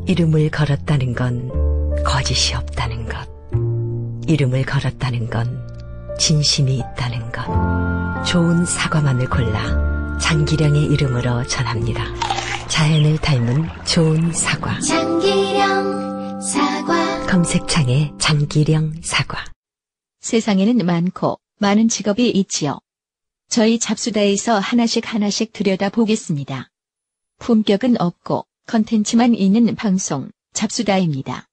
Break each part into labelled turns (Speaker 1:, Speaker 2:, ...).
Speaker 1: 이름을 걸었다는 건 거짓이 없다는 것. 이름을 걸었다는 건 진심이 있다는 것. 좋은 사과만을 골라 장기령의 이름으로 전합니다. 자연을 닮은 좋은 사과.
Speaker 2: 장기령 사과.
Speaker 1: 검색창에 장기령 사과.
Speaker 3: 세상에는 많은 직업이 있지요. 저희 잡수다에서 하나씩 들여다보겠습니다. 품격은 없고 컨텐츠만 있는 방송 잡수다입니다.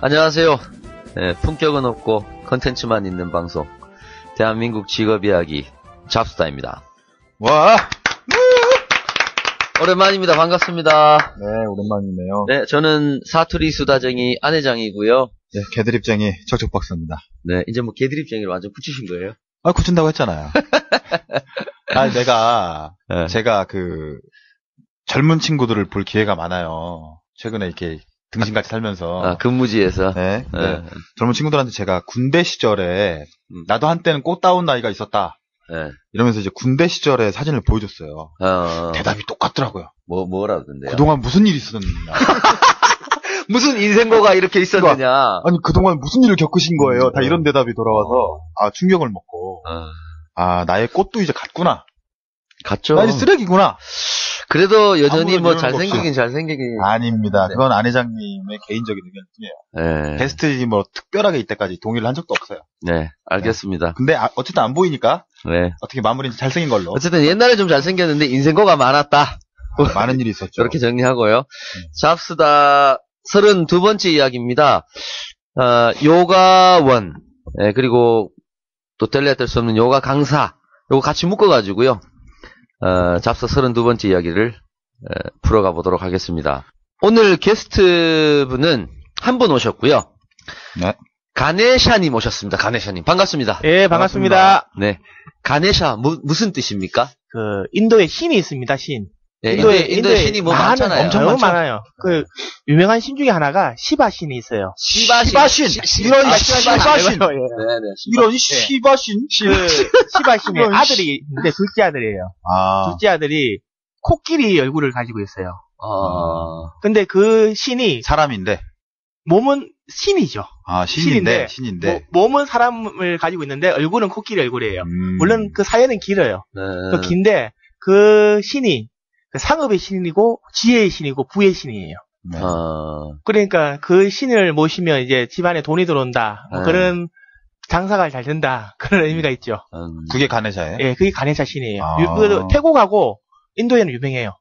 Speaker 4: 안녕하세요. 네, 품격은 없고 컨텐츠만 있는 방송 대한민국 직업이야기 잡수다입니다.
Speaker 5: 와!
Speaker 4: 오랜만입니다. 반갑습니다.
Speaker 5: 네, 오랜만이네요.
Speaker 4: 네, 저는 사투리 수다쟁이 안회장이고요.
Speaker 5: 네, 개드립쟁이 척척박사입니다.
Speaker 4: 네, 이제 뭐 개드립쟁이를 완전 굳히신 거예요?
Speaker 5: 아, 굳힌다고 했잖아요.
Speaker 4: 네.
Speaker 5: 제가 젊은 친구들을 볼 기회가 많아요. 최근에 이렇게 등신같이 살면서.
Speaker 4: 근무지에서.
Speaker 5: 네. 젊은 친구들한테 제가 군대 시절에, 나도 한때는 꽃다운 나이가 있었다.
Speaker 4: 네.
Speaker 5: 이러면서 이제 군대 시절에 사진을 보여줬어요. 대답이 똑같더라고요.
Speaker 4: 뭐라던데요?
Speaker 5: 그동안 무슨 일이 있었느냐.
Speaker 4: 무슨 인생고가 이렇게 있었느냐.
Speaker 5: 아니, 그동안 무슨 일을 겪으신 거예요. 다 이런 대답이 돌아와서, 충격을 먹고. 나의 꽃도 이제 갔구나.
Speaker 4: 갔죠.
Speaker 5: 나 이제 쓰레기구나.
Speaker 4: 그래도 여전히
Speaker 5: 아무런
Speaker 4: 뭐
Speaker 5: 이유는
Speaker 4: 잘생기긴.
Speaker 5: 아닙니다.
Speaker 4: 네.
Speaker 5: 그건 안 회장님의 개인적인 의견뿐이에요.
Speaker 4: 네.
Speaker 5: 게스트 뭐 특별하게 이때까지 동의를 한 적도 없어요.
Speaker 4: 네, 알겠습니다.
Speaker 5: 근데 어쨌든 안 보이니까
Speaker 4: 네.
Speaker 5: 어떻게 마무리는 잘생긴 걸로.
Speaker 4: 어쨌든 옛날에 좀 잘생겼는데 인생고가 많았다.
Speaker 5: 많은 일이 있었죠.
Speaker 4: 이렇게 정리하고요. 잡수다 32번째 이야기입니다. 요가원, 네, 그리고 또 뗄래야 뗄 수 없는 요가 강사, 요거 같이 묶어가지고요. 잡서 32번째 이야기를 풀어가 보도록 하겠습니다. 오늘 게스트분은 한 분 오셨고요.
Speaker 5: 네.
Speaker 4: 가네샤님 오셨습니다. 가네샤님 반갑습니다.
Speaker 6: 예, 반갑습니다.
Speaker 4: 네, 가네샤 무슨 뜻입니까?
Speaker 6: 인도에 신이 있습니다. 신.
Speaker 4: 네, 인도에 신이 뭐 많잖아요.
Speaker 6: 엄청 너무 많아요. 유명한 신 중에 하나가 시바 신이 있어요.
Speaker 5: 시바신.
Speaker 6: 이런
Speaker 5: 시바신.
Speaker 6: 네네.
Speaker 5: 이런 시바신.
Speaker 6: 시바 신의 아들이 있는데 둘째 아들이에요. 둘째 아들이 코끼리 얼굴을 가지고 있어요. 근데 그 신이
Speaker 5: 사람인데.
Speaker 6: 몸은 신이죠.
Speaker 5: 신인데.
Speaker 6: 몸은 사람을 가지고 있는데 얼굴은 코끼리 얼굴이에요. 물론 그 사연은 길어요.
Speaker 4: 네.
Speaker 6: 긴데 그 신이 상업의 신이고 지혜의 신이고 부의 신이에요.
Speaker 5: 네.
Speaker 6: 그러니까 그 신을 모시면 이제 집안에 돈이 들어온다. 뭐 그런 장사가 잘 된다. 그런 의미가 있죠.
Speaker 5: 그게 가네샤예요?
Speaker 6: 예, 그게 가네샤 신이에요. 태국하고 인도에는 유명해요.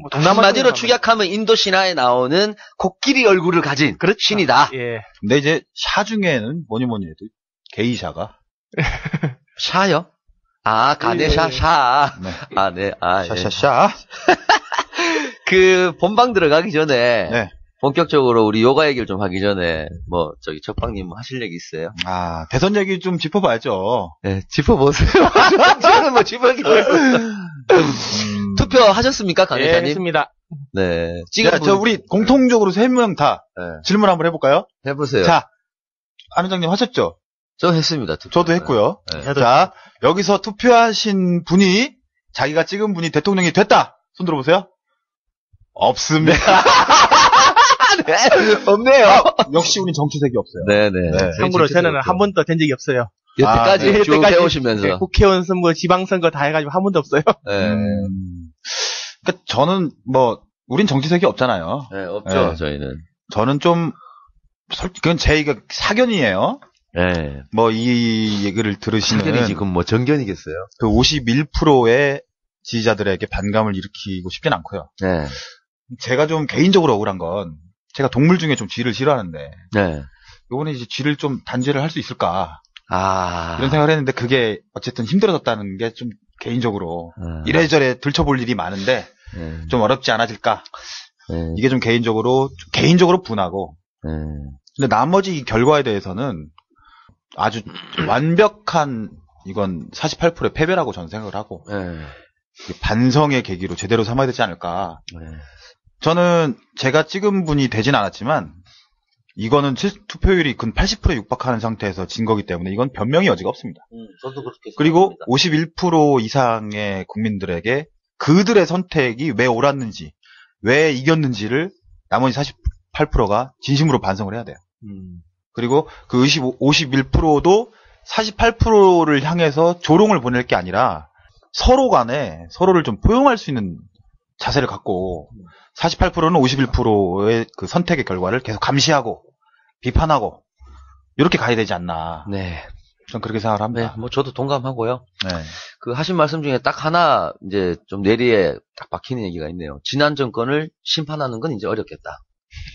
Speaker 6: 뭐
Speaker 4: 한마디로 축약하면 인도 신화에 나오는 코끼리 얼굴을 가진 신이다.
Speaker 6: 예.
Speaker 5: 근데 이제 샤 중에는 뭐니 해도 게이샤가.
Speaker 4: 샤요? 가네샤,
Speaker 6: 예.
Speaker 4: 샤.
Speaker 5: 네.
Speaker 4: 네.
Speaker 5: 샤샤샤.
Speaker 4: 그, 본방 들어가기 전에.
Speaker 5: 네.
Speaker 4: 본격적으로 우리 요가 얘기를 좀 하기 전에, 척방님 뭐 하실 얘기 있어요?
Speaker 5: 대선 얘기 좀 짚어봐야죠.
Speaker 4: 네, 짚어보세요. 저는 뭐 짚어보기로 투표하셨습니까, 가네샤님?
Speaker 6: 예, 했습니다.
Speaker 4: 네.
Speaker 5: 우리 공통적으로 3명 다 질문 한번 해볼까요?
Speaker 4: 해보세요.
Speaker 5: 자, 안 회장님 하셨죠?
Speaker 4: 저 했습니다. 투표.
Speaker 5: 저도 했고요.
Speaker 4: 네.
Speaker 5: 자, 여기서 투표하신 분이 자기가 찍은 분이 대통령이 됐다. 손 들어보세요. 없습니다.
Speaker 4: 네, 없네요.
Speaker 5: 역시 우린 정치색이 없어요.
Speaker 4: 네네.
Speaker 6: 참고로 저는 한 번도 된 적이 없어요.
Speaker 4: 여태까지 쭉 해오시면서.
Speaker 6: 네, 국회의원 선거, 지방선거 다 해가지고 한 번도 없어요.
Speaker 4: 네.
Speaker 5: 그러니까 저는 우린 정치색이 없잖아요.
Speaker 4: 네, 없죠, 저희는.
Speaker 5: 저는 그건 제 사견이에요.
Speaker 4: 네.
Speaker 5: 이 얘기를 들으시는.
Speaker 4: 사견이 지금 정견이겠어요?
Speaker 5: 그 51%의 지지자들에게 반감을 일으키고 싶진 않고요.
Speaker 4: 네.
Speaker 5: 제가 좀 개인적으로 억울한 건, 제가 동물 중에 좀 쥐를 싫어하는데,
Speaker 4: 네.
Speaker 5: 요번에 이제 쥐를 좀 단죄를 할 수 있을까. 이런 생각을 했는데, 그게 어쨌든 힘들어졌다는 게 좀 개인적으로, 이래저래 들춰볼 일이 많은데, 좀 어렵지 않아질까. 이게 좀 개인적으로 분하고, 근데 나머지 결과에 대해서는 아주 완벽한 이건 48%의 패배라고 저는 생각을 하고 반성의 계기로 제대로 삼아야 되지 않을까. 저는 제가 찍은 분이 되진 않았지만 이거는 투표율이 근 80%에 육박하는 상태에서 진 거기 때문에 이건 변명의 여지가 없습니다.
Speaker 4: 저도 그렇게
Speaker 5: 그리고
Speaker 4: 생각합니다.
Speaker 5: 51% 이상의 국민들에게 그들의 선택이 왜 옳았는지, 왜 이겼는지를 나머지 48%가 진심으로 반성을 해야 돼요. 그리고 그 51%도 48%를 향해서 조롱을 보낼 게 아니라 서로 간에 서로를 좀 포용할 수 있는 자세를 갖고 48%는 51%의 그 선택의 결과를 계속 감시하고 비판하고 이렇게 가야 되지 않나.
Speaker 4: 네.
Speaker 5: 전 그렇게 생각을 합니다.
Speaker 4: 네, 뭐 저도 동감하고요.
Speaker 5: 네.
Speaker 4: 그 하신 말씀 중에 딱 하나 이제 좀 뇌리에 딱 박히는 얘기가 있네요. 지난 정권을 심판하는 건 이제 어렵겠다.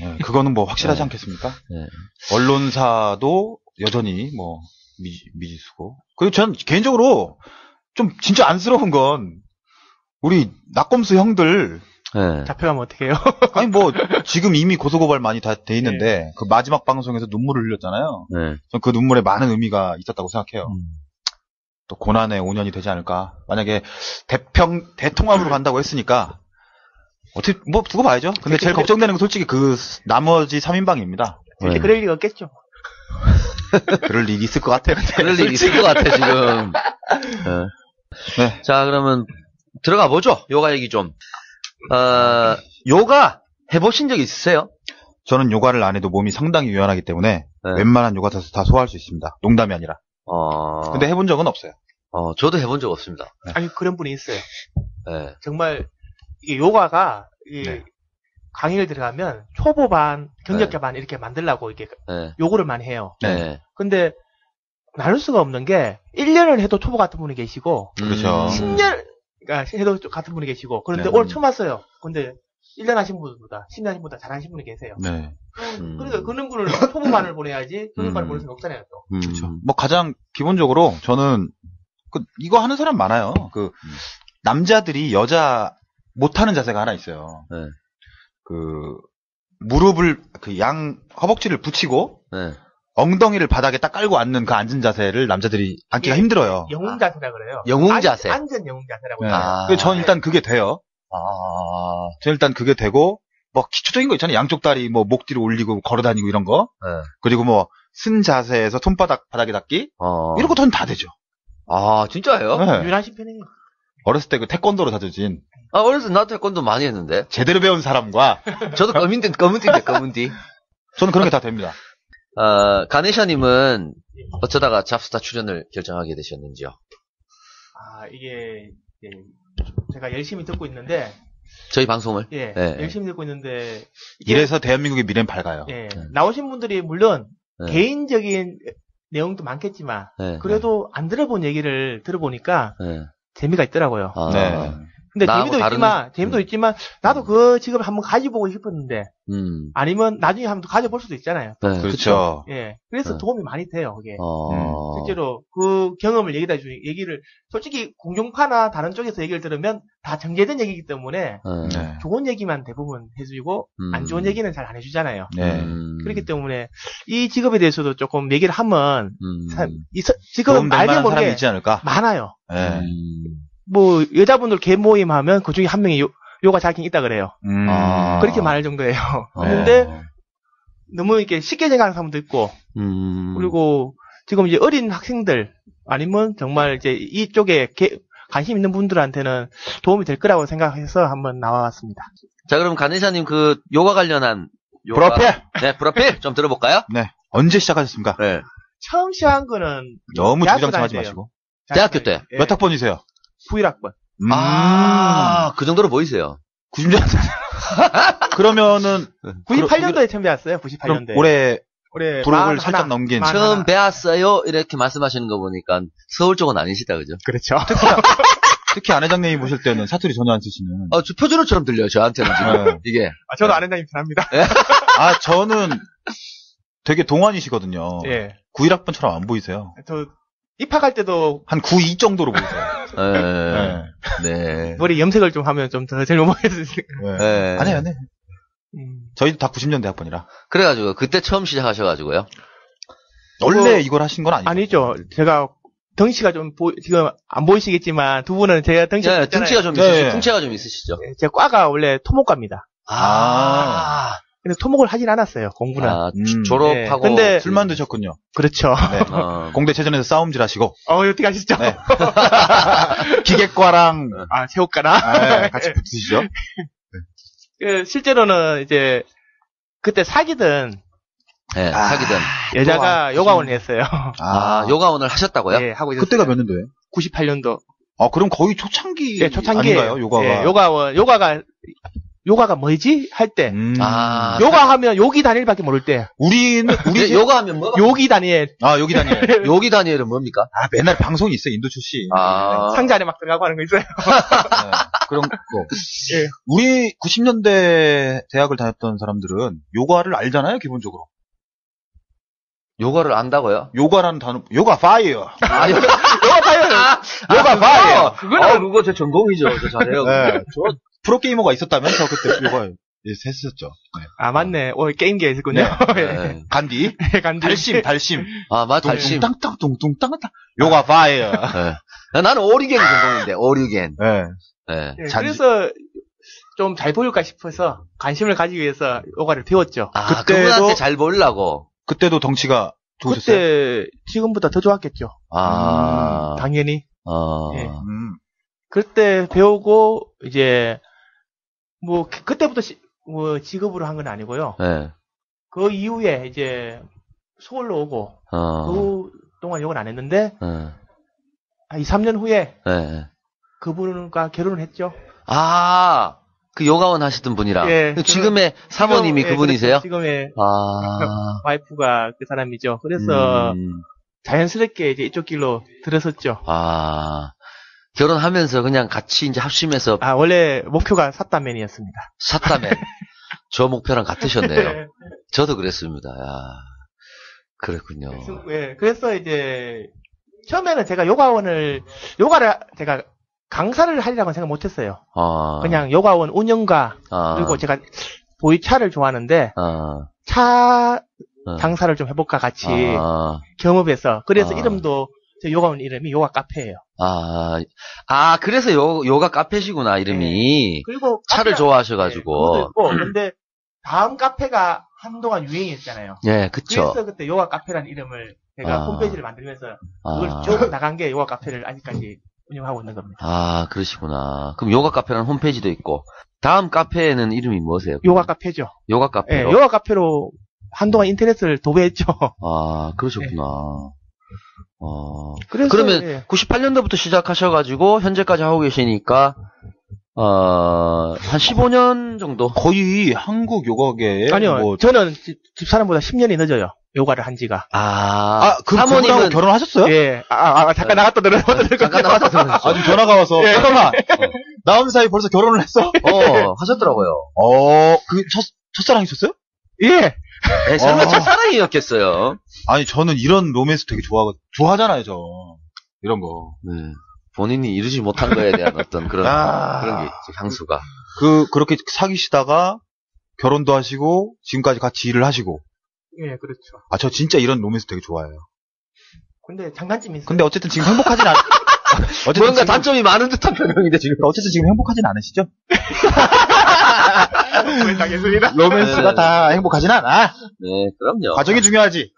Speaker 5: 네, 그거는 뭐 확실하지 않겠습니까?
Speaker 4: 네.
Speaker 5: 언론사도 여전히 뭐 미지수고. 그리고 전 개인적으로 좀 진짜 안쓰러운 건 우리 낙검수 형들
Speaker 6: 네. 잡혀가면 어떡해요?
Speaker 5: 아니 뭐 지금 이미 고소고발 많이 다 돼 있는데 네. 그 마지막 방송에서 눈물을 흘렸잖아요. 네. 전 그 눈물에 많은 의미가 있었다고 생각해요. 또 고난의 5년이 되지 않을까. 만약에 대통합으로 간다고 했으니까 어떻게 뭐 두고 봐야죠. 근데 제일 걱정되는 건 솔직히 그 나머지 3인방입니다.
Speaker 6: 네. 그럴 리가 없겠죠.
Speaker 5: 그럴 일이 있을 것 같아요.
Speaker 4: 그럴 일이 있을 것 같아 지금. 네. 자 그러면 들어가 보죠. 요가 얘기 좀. 요가 해보신 적 있으세요?
Speaker 5: 저는 요가를 안 해도 몸이 상당히 유연하기 때문에 네. 웬만한 요가 다 소화할 수 있습니다. 농담이 아니라. 근데 해본 적은 없어요.
Speaker 4: 저도 해본 적 없습니다.
Speaker 6: 네. 아니 그런 분이 있어요. 네. 정말 이게 요가가 네. 강의를 들어가면 초보반, 경력자반 네. 이렇게 만들려고 이렇게 네. 요구를 많이 해요. 네. 근데 나눌 수가 없는 게 1년을 해도 초보 같은 분이 계시고
Speaker 5: 그렇죠.
Speaker 6: 10년 해도 같은 분이 계시고 그런데 네. 오늘 처음 왔어요. 근데 1년 하신 분보다 10년 하신 분보다 잘하신 분이 계세요. 네. 그러니까 그런 분을 초보반을 보내야지 경력반을 보낼 수는 없잖아요. 또.
Speaker 5: 그렇죠. 뭐 가장 기본적으로 저는 이거 하는 사람 많아요. 그 남자들이 여자 못하는 자세가 하나 있어요. 네. 그 무릎을 그 양 허벅지를 붙이고 네. 엉덩이를 바닥에 딱 깔고 앉는 그 앉은 자세를 남자들이 앉기가 힘들어요.
Speaker 6: 영웅 자세라 그래요.
Speaker 4: 영웅 자세.
Speaker 6: 앉은 영웅 자세라고
Speaker 5: 해요. 네. 전 일단 그게 돼요. 전 일단 그게 되고 뭐 기초적인 거 있잖아요. 양쪽 다리 뭐 목 뒤로 올리고 걸어다니고 이런 거. 네. 그리고 뭐 쓴 자세에서 손바닥 바닥에 닿기 이런 거 전 다 되죠.
Speaker 4: 아 진짜예요?
Speaker 6: 네. 유난히 편해요.
Speaker 5: 어렸을 때 그 태권도로 다져진.
Speaker 4: 어렸을 때 나도 태권도 많이 했는데.
Speaker 5: 제대로 배운 사람과.
Speaker 4: 저도 검은 띠인데.
Speaker 5: 저는 그런 게 다 됩니다.
Speaker 4: 가네샤님은 어쩌다가 잡스타 출연을 결정하게 되셨는지요?
Speaker 6: 이게 제가 열심히 듣고 있는데.
Speaker 4: 저희 방송을?
Speaker 6: 예. 네. 열심히 듣고 있는데.
Speaker 5: 이래서 대한민국의 미래는 밝아요.
Speaker 6: 예. 나오신 분들이 물론 개인적인 내용도 많겠지만 그래도 안 들어본 얘기를 들어보니까 재미가 있더라고요. 네. 근데 재미도 있지만 나도 그 직업을 한번 가져보고 싶었는데 아니면 나중에 한번 가져볼 수도 있잖아요.
Speaker 5: 네, 그렇죠.
Speaker 6: 예. 그래서 도움이 많이 돼요, 그게. 실제로 그 경험을 얘기를 솔직히 공중파나 다른 쪽에서 얘기를 들으면 다 정제된 얘기이기 때문에 좋은 얘기만 대부분 해주고 안 좋은 얘기는 잘 안 해주잖아요. 그렇기 때문에 이 직업에 대해서도 조금 얘기를 하면 이 직업은 알게 모르게 사람이 있지 않을까? 많아요. 뭐 여자분들 개 모임 하면 그 중에 한 명이 요가 자격증 있다 그래요. 그렇게 많을 정도예요. 근데 너무 이렇게 쉽게 생각하는 사람도 있고 그리고 지금 이제 어린 학생들 아니면 정말 이제 이쪽에 관심 있는 분들한테는 도움이 될 거라고 생각해서 한번 나와봤습니다.
Speaker 4: 자, 그럼 가네샤님 그 요가 관련한
Speaker 5: 브라필!
Speaker 4: 네, 브라필 좀 들어볼까요?
Speaker 5: 네. 언제 시작하셨습니까? 네.
Speaker 6: 처음 시작한 거는
Speaker 5: 너무 주장하지 마시고.
Speaker 4: 대학교 때.
Speaker 6: 예.
Speaker 5: 몇 학번이세요?
Speaker 6: 91학번.
Speaker 4: 그 정도로 보이세요.
Speaker 5: 90년대. 그러면은
Speaker 6: 98년도에 처음 배웠어요. 98년도에.
Speaker 5: 올해 부록을 살짝 넘긴.
Speaker 4: 처음 배웠어요. 이렇게 말씀하시는 거 보니까 서울 쪽은 아니시다, 그죠?
Speaker 6: 그렇죠.
Speaker 5: 특히 안 회장님이 보실 때는 사투리 전혀 안 쓰시는.
Speaker 4: 저 표준어처럼 들려요, 저한테는 지금. 이게.
Speaker 6: 저도 안 회장님 편합니다.
Speaker 5: 저는 되게 동안이시거든요.
Speaker 6: 예.
Speaker 5: 91학번처럼 안 보이세요.
Speaker 6: 저 입학할 때도
Speaker 5: 한 92 정도로 보이세요.
Speaker 4: 네.
Speaker 6: 머리 염색을 좀 하면 좀 더 젊어 보였으니까.
Speaker 5: 네. 안 해요. 저희도 다 90년대 학번이라.
Speaker 4: 그래가지고 그때 처음 시작하셔가지고요.
Speaker 5: 원래 이걸 하신 건 아니죠?
Speaker 6: 아니죠. 제가 덩치가 좀 지금 안 보이시겠지만 두 분은 제가 덩치가
Speaker 4: 덩치가 좀 있으시죠. 풍채가 좀 있으시죠.
Speaker 6: 제 과가 원래 토목과입니다. 근데 토목을 하진 않았어요, 공부는.
Speaker 4: 졸업하고.
Speaker 6: 네. 근데
Speaker 5: 술만 드셨군요.
Speaker 6: 그렇죠.
Speaker 5: 네. 공대체전에서 싸움질 하시고.
Speaker 6: 어떻게 하셨죠?
Speaker 5: 네. 기계과랑.
Speaker 6: 체육과랑.
Speaker 5: 같이 붙으시죠?
Speaker 6: 실제로는 이제, 그때 사귀던.
Speaker 4: 네, 사귀던.
Speaker 6: 여자가 요가원을 했어요.
Speaker 4: 요가원을 하셨다고요?
Speaker 6: 네, 하고 있었어요.
Speaker 5: 그때가 몇 년도예요?
Speaker 6: 98년도.
Speaker 5: 그럼 거의 초창기.
Speaker 6: 네, 초창기예요.
Speaker 5: 아닌가요, 요가가?
Speaker 6: 네, 요가가 뭐지? 할 때. 요가하면 요기 다니엘밖에 모를 때.
Speaker 5: 우리
Speaker 4: 요가하면 뭐가?
Speaker 5: 요기 다니엘.
Speaker 4: 요기 다니엘. 요기 다니엘은 뭡니까?
Speaker 5: 맨날 방송이 있어요, 인도 출신.
Speaker 6: 상자 안에 막 들어가고 하는 거 있어요.
Speaker 5: 네, 그런 거. 예. 우리 90년대 대학을 다녔던 사람들은 요가를 알잖아요, 기본적으로.
Speaker 4: 요가를 안다고요?
Speaker 5: 요가라는 단어, 요가 파이어.
Speaker 6: 요가 파이어.
Speaker 5: 요가 파이어.
Speaker 4: 그거 제 전공이죠. 저 잘해요.
Speaker 5: 네, 저 프로게이머가 있었다면서 그때 요가 했었죠.
Speaker 6: 네. 맞네. 게임기가 있었군요.
Speaker 5: 네. 간디. 달심.
Speaker 4: 맞아. 달심.
Speaker 5: 뚱땅땅. 요가 파이어.
Speaker 4: 네. 나는 오리겐 전공인데, 오리겐.
Speaker 6: 네. 그래서 좀 잘 보일까 싶어서 관심을 가지기 위해서 요가를 배웠죠.
Speaker 4: 그때도 잘 보이려고.
Speaker 5: 그때도 덩치가 좋으셨어요?
Speaker 6: 그때 지금보다 더 좋았겠죠. 당연히. 네. 그때 배우고 이제 뭐 그때부터 직업으로 한 건 아니고요.
Speaker 4: 네.
Speaker 6: 그 이후에 이제 서울로 오고 그 동안 요가는 안 했는데 한 2, 3년 후에 그분과 결혼을 했죠.
Speaker 4: 그 요가원 하시던 분이랑.
Speaker 6: 예,
Speaker 4: 지금의 사모님이 그분이세요?
Speaker 6: 그렇죠. 지금의 와이프가 그 사람이죠. 그래서 자연스럽게 이제 이쪽 길로 들어섰죠.
Speaker 4: 결혼하면서 그냥 같이 이제 합심해서.
Speaker 6: 원래 목표가 사따맨이었습니다.
Speaker 4: 사따맨. 저 목표랑 같으셨네요.
Speaker 6: 네.
Speaker 4: 저도 그랬습니다. 그랬군요.
Speaker 6: 그래서 이제 처음에는 제가 요가를 제가 강사를 하리라고 생각 못했어요. 그냥 요가원 운영가 그리고 제가 보이차를 좋아하는데 차 장사를 좀 해볼까 같이 겸업해서 그래서 이름도 제 요가원 이름이 요가 카페예요.
Speaker 4: 그래서 요가 카페시구나 이름이.
Speaker 6: 그리고
Speaker 4: 차를 좋아하셔가지고.
Speaker 6: 근데 다음 카페가 한동안 유행이었잖아요.
Speaker 4: 네, 그쵸.
Speaker 6: 그래서 그때 요가 카페라는 이름을 제가 홈페이지를 만들면서 그걸 쭉 나간 게 요가 카페를 아직까지 운영하고 있는 겁니다.
Speaker 4: 그러시구나. 그럼 요가 카페라는 홈페이지도 있고. 다음 카페는 이름이 뭐세요?
Speaker 6: 요가 카페죠.
Speaker 4: 요가 카페로?
Speaker 6: 네, 요가 카페로 한동안 인터넷을 도배했죠.
Speaker 4: 그러셨구나.
Speaker 6: 그래서,
Speaker 4: 그러면 98년도부터 시작하셔가지고 현재까지 하고 계시니까 한 15년 정도?
Speaker 5: 거의 한국 요가계에.
Speaker 6: 아니요. 저는 집사람보다 10년이 늦어요. 요가를 한 지가.
Speaker 5: 사모님은 결혼하셨어요?
Speaker 6: 예. 잠깐 나갔다 들어오셨어요.
Speaker 4: 잠깐 나갔다 들어오셨어요.
Speaker 5: 아주 전화가 와서. 잠깐만. 나온 사이 벌써 결혼을 했어?
Speaker 4: 하셨더라고요.
Speaker 5: 첫사랑이셨어요?
Speaker 6: 예.
Speaker 4: 설마 첫사랑이었겠어요?
Speaker 5: 아니, 저는 이런 로맨스 되게 좋아하잖아요, 저. 이런 거.
Speaker 4: 본인이 이루지 못한 거에 대한 어떤 그런 게 있죠, 향수가.
Speaker 5: 그렇게 사귀시다가 결혼도 하시고, 지금까지 같이 일을 하시고.
Speaker 6: 예, 그렇죠.
Speaker 5: 저 진짜 이런 로맨스 되게 좋아해요.
Speaker 6: 근데 장단점이 있어요.
Speaker 5: 근데 어쨌든 지금 행복하진
Speaker 4: 뭔가 단점이 많은 듯한 변명인데 지금.
Speaker 5: 어쨌든 지금 행복하진 않으시죠?
Speaker 6: 당했습니다.
Speaker 5: 로맨스가 다 행복하진 않아.
Speaker 4: 네, 그럼요.
Speaker 5: 과정이 중요하지.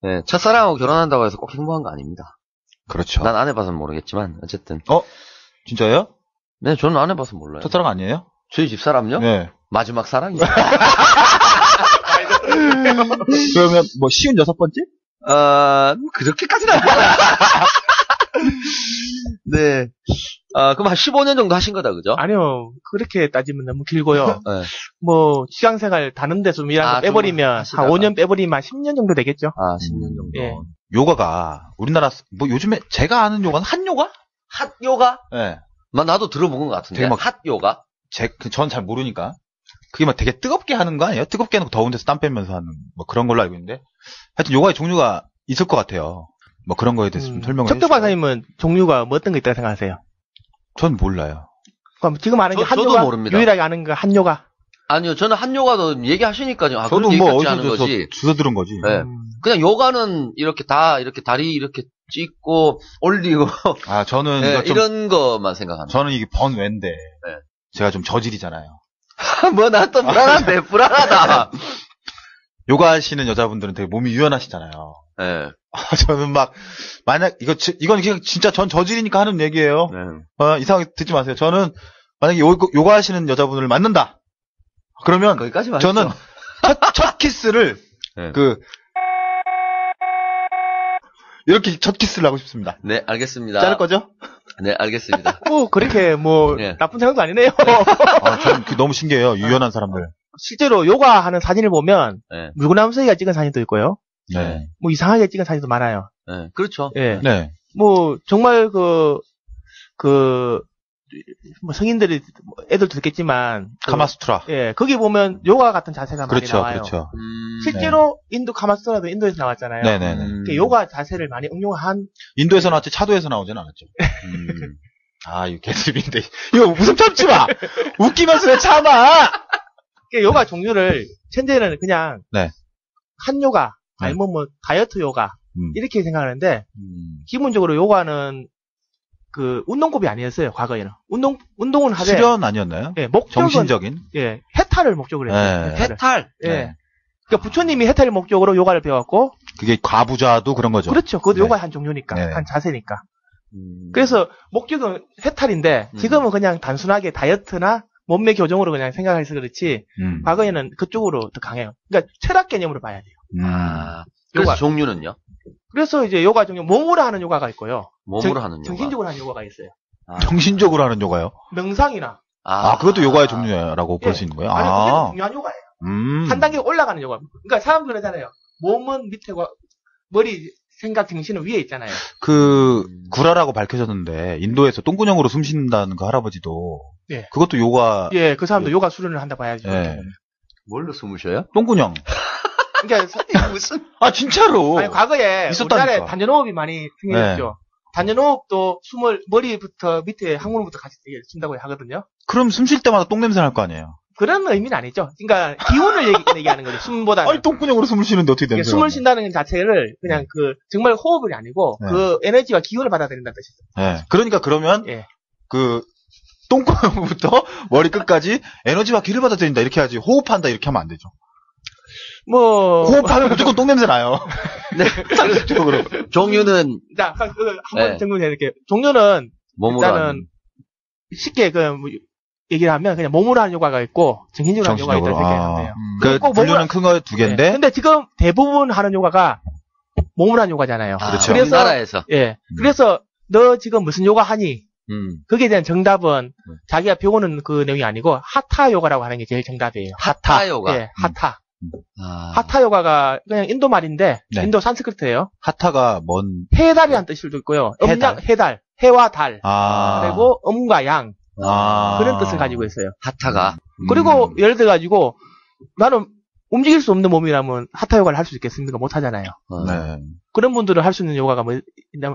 Speaker 4: 네, 첫사랑하고 결혼한다고 해서 꼭 행복한 거 아닙니다.
Speaker 5: 그렇죠.
Speaker 4: 난 안 해봐서 모르겠지만 어쨌든.
Speaker 5: 진짜요?
Speaker 4: 네, 저는 안 해봐서 몰라요.
Speaker 5: 첫사랑 아니에요?
Speaker 4: 저희 집사람요?
Speaker 5: 네.
Speaker 4: 마지막 사랑이죠.
Speaker 5: 그러면 56번째?
Speaker 4: 그렇게까지는 아니에요. 네. 그럼 한 15년 정도 하신 거다, 그죠?
Speaker 6: 아니요. 그렇게 따지면 너무 길고요.
Speaker 4: 네.
Speaker 6: 직장생활 다른 데서 일하는 거 빼버리면, 한 5년 빼버리면 한 10년 정도 되겠죠?
Speaker 4: 10년 정도.
Speaker 6: 예.
Speaker 5: 요가가, 우리나라, 요즘에 제가 아는 요가는 핫요가?
Speaker 4: 핫요가?
Speaker 5: 네.
Speaker 4: 나도 들어본 것 같은데. 핫요가?
Speaker 5: 전 잘 모르니까. 그게 되게 뜨겁게 하는 거 아니에요? 뜨겁게 해놓고 더운 데서 땀 빼면서 하는, 그런 걸로 알고 있는데. 하여튼 요가의 종류가 있을 것 같아요. 그런 거에 대해서 좀 설명을 해주세요.
Speaker 6: 척도 박사님은 종류가 어떤 거 있다고 생각하세요?
Speaker 5: 전 몰라요.
Speaker 6: 그럼 지금 아는 게 핫요가?
Speaker 4: 저도 모릅니다.
Speaker 6: 유일하게 아는 거 핫요가?
Speaker 4: 아니요, 저는 핫요가도 얘기하시니까요.
Speaker 5: 저도 어디서 주워 들은 거지.
Speaker 4: 네. 그냥 요가는 이렇게 다리 이렇게 찢고 올리고.
Speaker 5: 저는
Speaker 4: 이런 것만 생각합니다.
Speaker 5: 저는 이게 번외인데. 네. 제가 좀 저질이잖아요.
Speaker 4: 뭐, 나 또 불안한데, 불안하다.
Speaker 5: 요가 하시는 여자분들은 되게 몸이 유연하시잖아요.
Speaker 4: 네.
Speaker 5: 저는 막, 만약, 이건 그냥 진짜 전 저질이니까 하는 얘기예요.
Speaker 4: 네.
Speaker 5: 이상하게 듣지 마세요. 저는, 만약에 요가 하시는 여자분을 만난다. 그러면,
Speaker 4: 거기까지
Speaker 5: 저는 첫 키스를,
Speaker 4: 네.
Speaker 5: 이렇게 첫 키스를 하고 싶습니다.
Speaker 4: 네, 알겠습니다.
Speaker 5: 자를 거죠?
Speaker 4: 네, 알겠습니다.
Speaker 6: 그렇게
Speaker 4: 네.
Speaker 6: 나쁜 생각도 아니네요.
Speaker 5: 저는 너무 신기해요. 유연한 사람들.
Speaker 6: 실제로 요가 하는 사진을 보면,
Speaker 4: 네.
Speaker 6: 물구나무서기가 찍은 사진도 있고요.
Speaker 5: 네.
Speaker 6: 뭐 이상하게 찍은 사진도 많아요.
Speaker 4: 네, 그렇죠.
Speaker 6: 예.
Speaker 5: 네.
Speaker 6: 뭐, 정말 뭐 성인들이, 애들도 듣겠지만.
Speaker 5: 카마수트라.
Speaker 6: 예, 거기 보면 요가 같은 자세가
Speaker 5: 그렇죠,
Speaker 6: 많이 나와요.
Speaker 5: 그렇죠.
Speaker 6: 실제로 인도 카마수트라도 인도에서 나왔잖아요.
Speaker 5: 네네네.
Speaker 6: 요가 자세를 많이 응용한.
Speaker 5: 인도에서 나왔지 차도에서 나오진 않았죠. 이거 개습인데. 이거 웃음 참지 마! 웃기면서 왜 참아!
Speaker 6: 요가 종류를, 현재는 그냥.
Speaker 5: 네.
Speaker 6: 한 요가, 아니면 뭐, 다이어트 요가. 이렇게 생각하는데, 기본적으로 요가는, 운동법이 아니었어요, 과거에는. 운동은 하되.
Speaker 5: 수련 아니었나요?
Speaker 6: 예, 목적은.
Speaker 5: 정신적인?
Speaker 6: 예, 해탈을 목적으로 했어요.
Speaker 5: 네.
Speaker 4: 해탈?
Speaker 6: 예.
Speaker 5: 네.
Speaker 6: 그러니까 부처님이 해탈을 목적으로 요가를 배웠고.
Speaker 5: 그게 과부자도 그런 거죠.
Speaker 6: 그렇죠. 그것도
Speaker 5: 네.
Speaker 6: 요가의 한 종류니까.
Speaker 5: 네.
Speaker 6: 한 자세니까. 그래서 목적은 해탈인데, 지금은 그냥 단순하게 다이어트나 몸매 교정으로 그냥 생각해서 그렇지, 과거에는 그쪽으로 더 강해요. 그러니까 철학 개념으로 봐야 돼요.
Speaker 4: 그래서
Speaker 6: 요가.
Speaker 4: 종류는요?
Speaker 6: 그래서 이제 요가 종류, 몸으로 하는 요가가 있고요.
Speaker 4: 몸으로 하는 요가.
Speaker 6: 정신적으로 하는 요가가 있어요.
Speaker 5: 정신적으로 하는 요가요?
Speaker 6: 명상이나.
Speaker 5: 그것도 요가의 종류라고 볼 수 있는 거예요?
Speaker 6: 아니, 그게 중요한 요가예요. 한 단계 올라가는 요가. 그러니까 사람들 그러잖아요. 몸은 밑에고, 머리, 생각, 정신은 위에 있잖아요.
Speaker 5: 구라라고 밝혀졌는데, 인도에서 똥구녕으로 숨 쉰다는 그 할아버지도,
Speaker 6: 예.
Speaker 5: 그것도 요가.
Speaker 6: 예, 그 사람도 요가 수련을 한다 봐야죠.
Speaker 5: 예.
Speaker 4: 뭘로 숨을 쉬어요?
Speaker 5: 똥구녕.
Speaker 6: 그러니까,
Speaker 4: 무슨?
Speaker 5: 진짜로.
Speaker 6: 아니, 과거에,
Speaker 5: 있었다니까.
Speaker 6: 우리나라에 단전호흡이 많이 생겼죠. 네. 단전호흡도 숨을, 머리부터 밑에 항문부터 같이 쉰다고 하거든요.
Speaker 5: 그럼 숨 쉴 때마다 똥 냄새 날 거 아니에요?
Speaker 6: 그런 의미는 아니죠. 그러니까, 기운을 얘기하는 거죠. 숨보다는.
Speaker 5: 똥구녕으로 숨을 쉬는데 어떻게 냄새가
Speaker 6: 숨을 쉰다는 자체를 그냥 정말 호흡이 아니고,
Speaker 5: 네.
Speaker 6: 에너지와 기운을 받아들인다는 뜻이죠.
Speaker 5: 네. 그러니까 그러면,
Speaker 6: 예.
Speaker 5: 똥구녕부터 머리 끝까지 에너지와 기를 받아들인다. 이렇게 하지. 호흡한다. 이렇게 하면 안 되죠. 호흡하면 무조건 똥 냄새 나요.
Speaker 4: 네. 상식적으로. 종류는.
Speaker 6: 자, 한번 정리해드릴게요. 종류는, 일단은, 쉽게 얘기를 하면 그냥 몸으로 하는 요가가 있고, 정신적으로 하는 요가가 있다고 생각하면 돼요.
Speaker 5: 분류는 큰 거 두 개인데.
Speaker 6: 네. 근데 지금 대부분 하는 요가가 몸으로 하는 요가잖아요.
Speaker 5: 그렇죠.
Speaker 6: 그래서,
Speaker 4: 우리나라에서.
Speaker 6: 예. 그래서, 너 지금 무슨 요가 하니? 거기에 대한 정답은 자기가 배우는 그 내용이 아니고 하타 요가라고 하는 게 제일 정답이에요.
Speaker 4: 하타 요가.
Speaker 6: 예, 하타. 하타 요가가 그냥 인도 말인데
Speaker 5: 네.
Speaker 6: 인도 산스크리트예요.
Speaker 5: 하타가 뭔
Speaker 6: 해달이라는 뜻도 있고요. 해달, 해와 달. 그리고 음과 양. 그런 뜻을 가지고 있어요.
Speaker 4: 하타가.
Speaker 6: 그리고 예를 들어 가지고 나는 움직일 수 없는 몸이라면 하타 요가를 할 수 있겠습니까? 못 하잖아요.
Speaker 5: 네.
Speaker 6: 그런 분들은 할 수 있는 요가가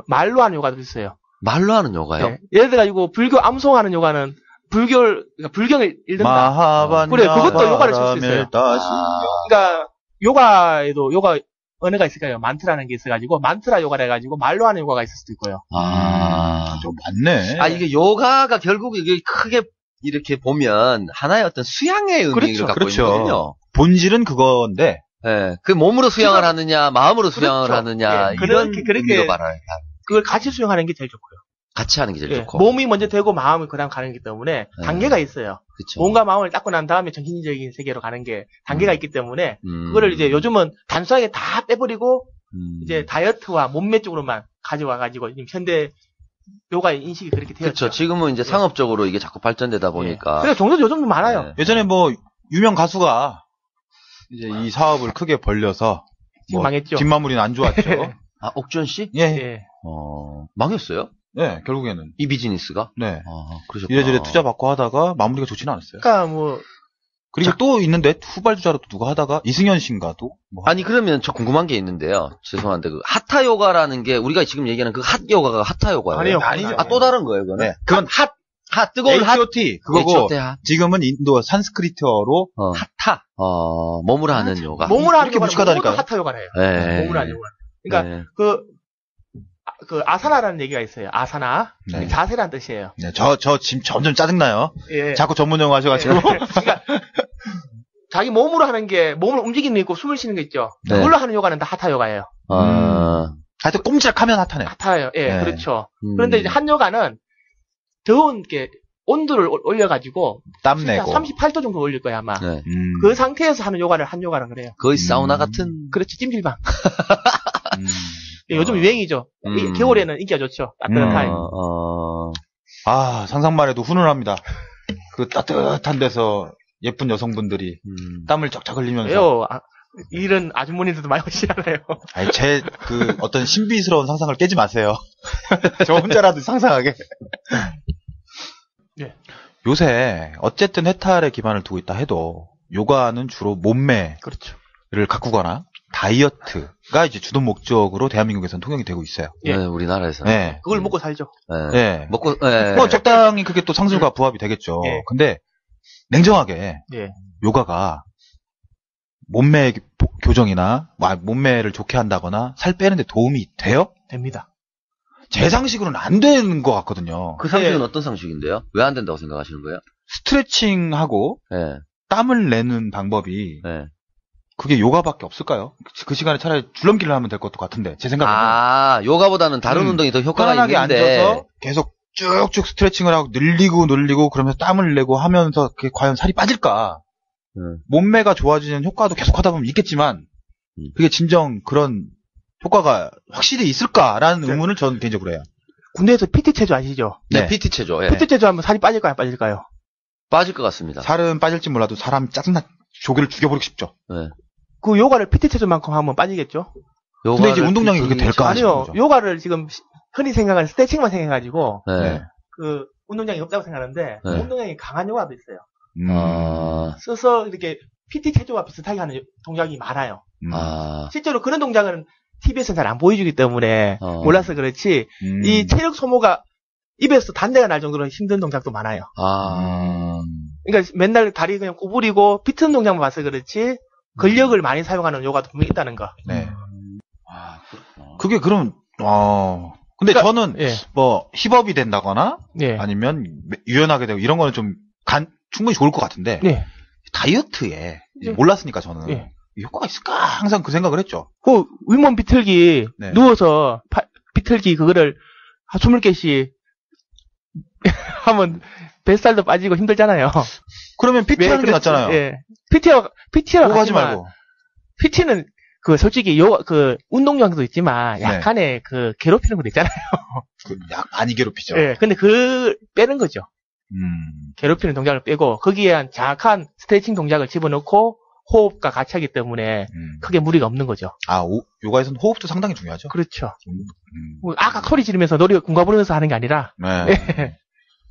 Speaker 6: 말로 하는 요가도 있어요.
Speaker 4: 말로 하는 요가요?
Speaker 6: 네. 예를 들어가지고, 불교 암송하는 요가는, 그러니까 불경을 읽는다. 그래, 그것도 요가를 쓸 수 있어요. 그러니까, 요가에도, 요가 언어가 있을까요? 만트라는 게 있어가지고, 만트라 요가를 해가지고, 말로 하는 요가가 있을 수도 있고요.
Speaker 5: 좀 맞네.
Speaker 4: 이게 요가가 결국 이게 크게 이렇게 보면, 하나의 어떤 수양의 의미를 갖고 있는 거거든요.
Speaker 5: 본질은 그건데,
Speaker 4: 네. 그 몸으로 수양을 하느냐, 마음으로 수양을 하느냐,
Speaker 6: 네.
Speaker 4: 이런 의미로 말하는.
Speaker 6: 그걸 같이 수행하는 게 제일 좋고요.
Speaker 4: 같이 하는 게 제일 좋고.
Speaker 6: 몸이 먼저 되고 마음이 그다음 가는 게 때문에 단계가 있어요.
Speaker 4: 그쵸.
Speaker 6: 몸과 마음을 닦고 난 다음에 정신적인 세계로 가는 게 단계가 있기 때문에 그거를 이제 요즘은 단순하게 다 빼버리고 이제 다이어트와 몸매 쪽으로만 가져와가지고 지금 현대 요가의 인식이 그렇게 되었죠.
Speaker 4: 그렇죠. 지금은 이제 상업적으로 이게 자꾸 발전되다 보니까.
Speaker 6: 그래서 종류도 요즘도 많아요.
Speaker 4: 네.
Speaker 5: 예전에 뭐 유명 가수가 이제 이 사업을 크게 벌려서
Speaker 6: 지금 망했죠.
Speaker 5: 뒷마무리는 안 좋았죠.
Speaker 4: 옥주현 씨?
Speaker 6: 예.
Speaker 4: 망했어요?
Speaker 5: 네, 결국에는.
Speaker 4: 이 비즈니스가?
Speaker 5: 네.
Speaker 4: 그러셨구나.
Speaker 5: 이래저래 투자 받고 하다가 마무리가 좋지는 않았어요.
Speaker 6: 그러니까
Speaker 5: 그리고 또 있는데 후발주자로 또 누가 하다가 이승현 씨인가도
Speaker 4: 아니 그러면 저 궁금한 게 있는데요. 죄송한데 그 하타 요가라는 게 우리가 지금 얘기하는 그 핫 요가가 하타 요가예요?
Speaker 6: 아니죠.
Speaker 4: 또 다른 거예요, 그거는?
Speaker 5: 네. 그건
Speaker 4: 뜨거운
Speaker 5: H.O.T. 그거고 지금은 인도 산스크리트어로
Speaker 4: 하타. 몸으로 하는 요가.
Speaker 6: 몸으로 하는
Speaker 5: 이렇게 무식하다니까요.
Speaker 6: 하타 요가를 해요.
Speaker 4: 네.
Speaker 6: 몸으로 하는 요가. 그러니까 그 아사나라는 얘기가 있어요. 아사나.
Speaker 5: 네.
Speaker 6: 자세라는 뜻이에요.
Speaker 5: 네, 저 지금 점점 짜증나요.
Speaker 6: 예.
Speaker 5: 자꾸 전문 용어 하셔가지고.
Speaker 6: 그러니까 자기 몸으로 하는 게 몸을 움직이는 게 있고 숨을 쉬는 게 있죠.
Speaker 5: 네.
Speaker 6: 그걸로 하는 요가는 다 하타 요가예요.
Speaker 5: 하여튼 꼼지락하면 핫하네.
Speaker 6: 하타예요. 예, 네. 그렇죠. 그런데 이제 한 요가는 더운 게 온도를 올려가지고
Speaker 5: 땀 내고
Speaker 6: 38도 정도 올릴 거야 아마.
Speaker 4: 네.
Speaker 6: 그 상태에서 하는 요가를 한 요가라 그래요.
Speaker 4: 거의 사우나 같은.
Speaker 6: 그렇지, 찜질방. 요즘 유행이죠. 겨울에는 인기가 좋죠. 따뜻한 타임.
Speaker 5: 아, 상상만 해도 훈훈합니다. 그 따뜻한 데서 예쁜 여성분들이 땀을 쫙쫙 흘리면서.
Speaker 6: 왜요? 이런 아주머니들도 많이 오시잖아요.
Speaker 5: 아니, 그 어떤 신비스러운 상상을 깨지 마세요. 저 혼자라도 상상하게.
Speaker 6: 예.
Speaker 5: 요새 어쨌든 해탈에 기반을 두고 있다 해도 요가는 주로 몸매를
Speaker 6: 그렇죠.
Speaker 5: 가꾸거나 다이어트가 이제 주도 목적으로 대한민국에서는 통용이 되고 있어요.
Speaker 4: 예. 네, 우리나라에서.
Speaker 5: 네.
Speaker 6: 그걸 먹고 살죠.
Speaker 5: 네. 네.
Speaker 4: 먹고, 네.
Speaker 5: 뭐 적당히 그게 또 상술과 부합이 되겠죠.
Speaker 6: 예.
Speaker 5: 근데 냉정하게
Speaker 6: 예.
Speaker 5: 요가가 몸매 교정이나 몸매를 좋게 한다거나 살 빼는데 도움이 돼요?
Speaker 6: 됩니다.
Speaker 5: 제 상식으로는 안 되는 것 같거든요.
Speaker 4: 그 상식은 어떤 상식인데요? 왜 안 된다고 생각하시는 거예요?
Speaker 5: 스트레칭하고
Speaker 4: 네.
Speaker 5: 땀을 내는 방법이
Speaker 4: 네.
Speaker 5: 그게 요가밖에 없을까요? 그 시간에 차라리 줄넘기를 하면 될 것도 같은데 제 생각에는.
Speaker 4: 아, 요가보다는 다른 운동이 더 효과가
Speaker 5: 편안하게
Speaker 4: 있는데.
Speaker 5: 앉아서 계속 쭉쭉 스트레칭을 하고 늘리고 그러면서 땀을 내고 하면서 그게 과연 살이 빠질까? 몸매가 좋아지는 효과도 계속 하다 보면 있겠지만 그게 진정 그런 효과가 확실히 있을까라는 의문을 저는 개인적으로 해요.
Speaker 6: 군대에서 PT 체조 아시죠?
Speaker 4: 네, PT 체조. 예.
Speaker 6: PT 체조 하면 살이 빠질까요, 빠질까요?
Speaker 4: 빠질 것 같습니다.
Speaker 5: 살은 빠질지 몰라도 사람 짜증나 조개를 죽여버리고 싶죠.
Speaker 4: 네.
Speaker 6: 그 요가를 PT 체조만큼 하면 빠지겠죠?
Speaker 5: 근데 이제 운동량이 그렇게 될까?
Speaker 6: 아니요. 요가를 지금 흔히 생각하는 스트레칭만 생각해가지고
Speaker 4: 네.
Speaker 6: 그 운동량이 없다고 생각하는데
Speaker 4: 네.
Speaker 6: 운동량이 강한 요가도 있어요. 써서 이렇게 PT 체조와 비슷하게 하는 동작이 많아요. 실제로 그런 동작은 TV에서는 잘 안 보여주기 때문에 몰라서 그렇지 이 체력 소모가 입에서 단내가 날 정도로 힘든 동작도 많아요. 그러니까 맨날 다리 그냥 구부리고 비트는 동작만 봐서 그렇지 근력을 많이 사용하는 요가도 분명히 있다는 거.
Speaker 5: 네. 그게 그럼 근데 그러니까, 저는
Speaker 6: 예.
Speaker 5: 뭐 힙업이 된다거나
Speaker 6: 예.
Speaker 5: 아니면 유연하게 되고 이런 거는 좀 충분히 좋을 것 같은데
Speaker 6: 예.
Speaker 5: 다이어트에
Speaker 6: 예.
Speaker 5: 몰랐으니까 저는
Speaker 6: 예.
Speaker 5: 효과가 있을까 항상 그 생각을 했죠.
Speaker 6: 그 윗몸 비틀기
Speaker 5: 네.
Speaker 6: 누워서 비틀기 그거를 20개씩 하면 뱃살도 빠지고 힘들잖아요.
Speaker 5: 그러면 PT 하는 게 낫잖아요.
Speaker 6: 예. PT라고
Speaker 5: 하지 말고.
Speaker 6: PT는 그 솔직히 그 운동량도 있지만 약간의 그 괴롭히는 것도 있잖아요.
Speaker 5: 많이 괴롭히죠.
Speaker 6: 예. 근데 빼는 거죠. 괴롭히는 동작을 빼고 거기에 한 정확한 스트레칭 동작을 집어넣고 호흡과 같이 하기 때문에 크게 무리가 없는 거죠.
Speaker 5: 요가에서는 호흡도 상당히 중요하죠.
Speaker 6: 그렇죠. 아까 소리 지르면서 노래 군가 부르면서 하는 게 아니라.
Speaker 5: 네.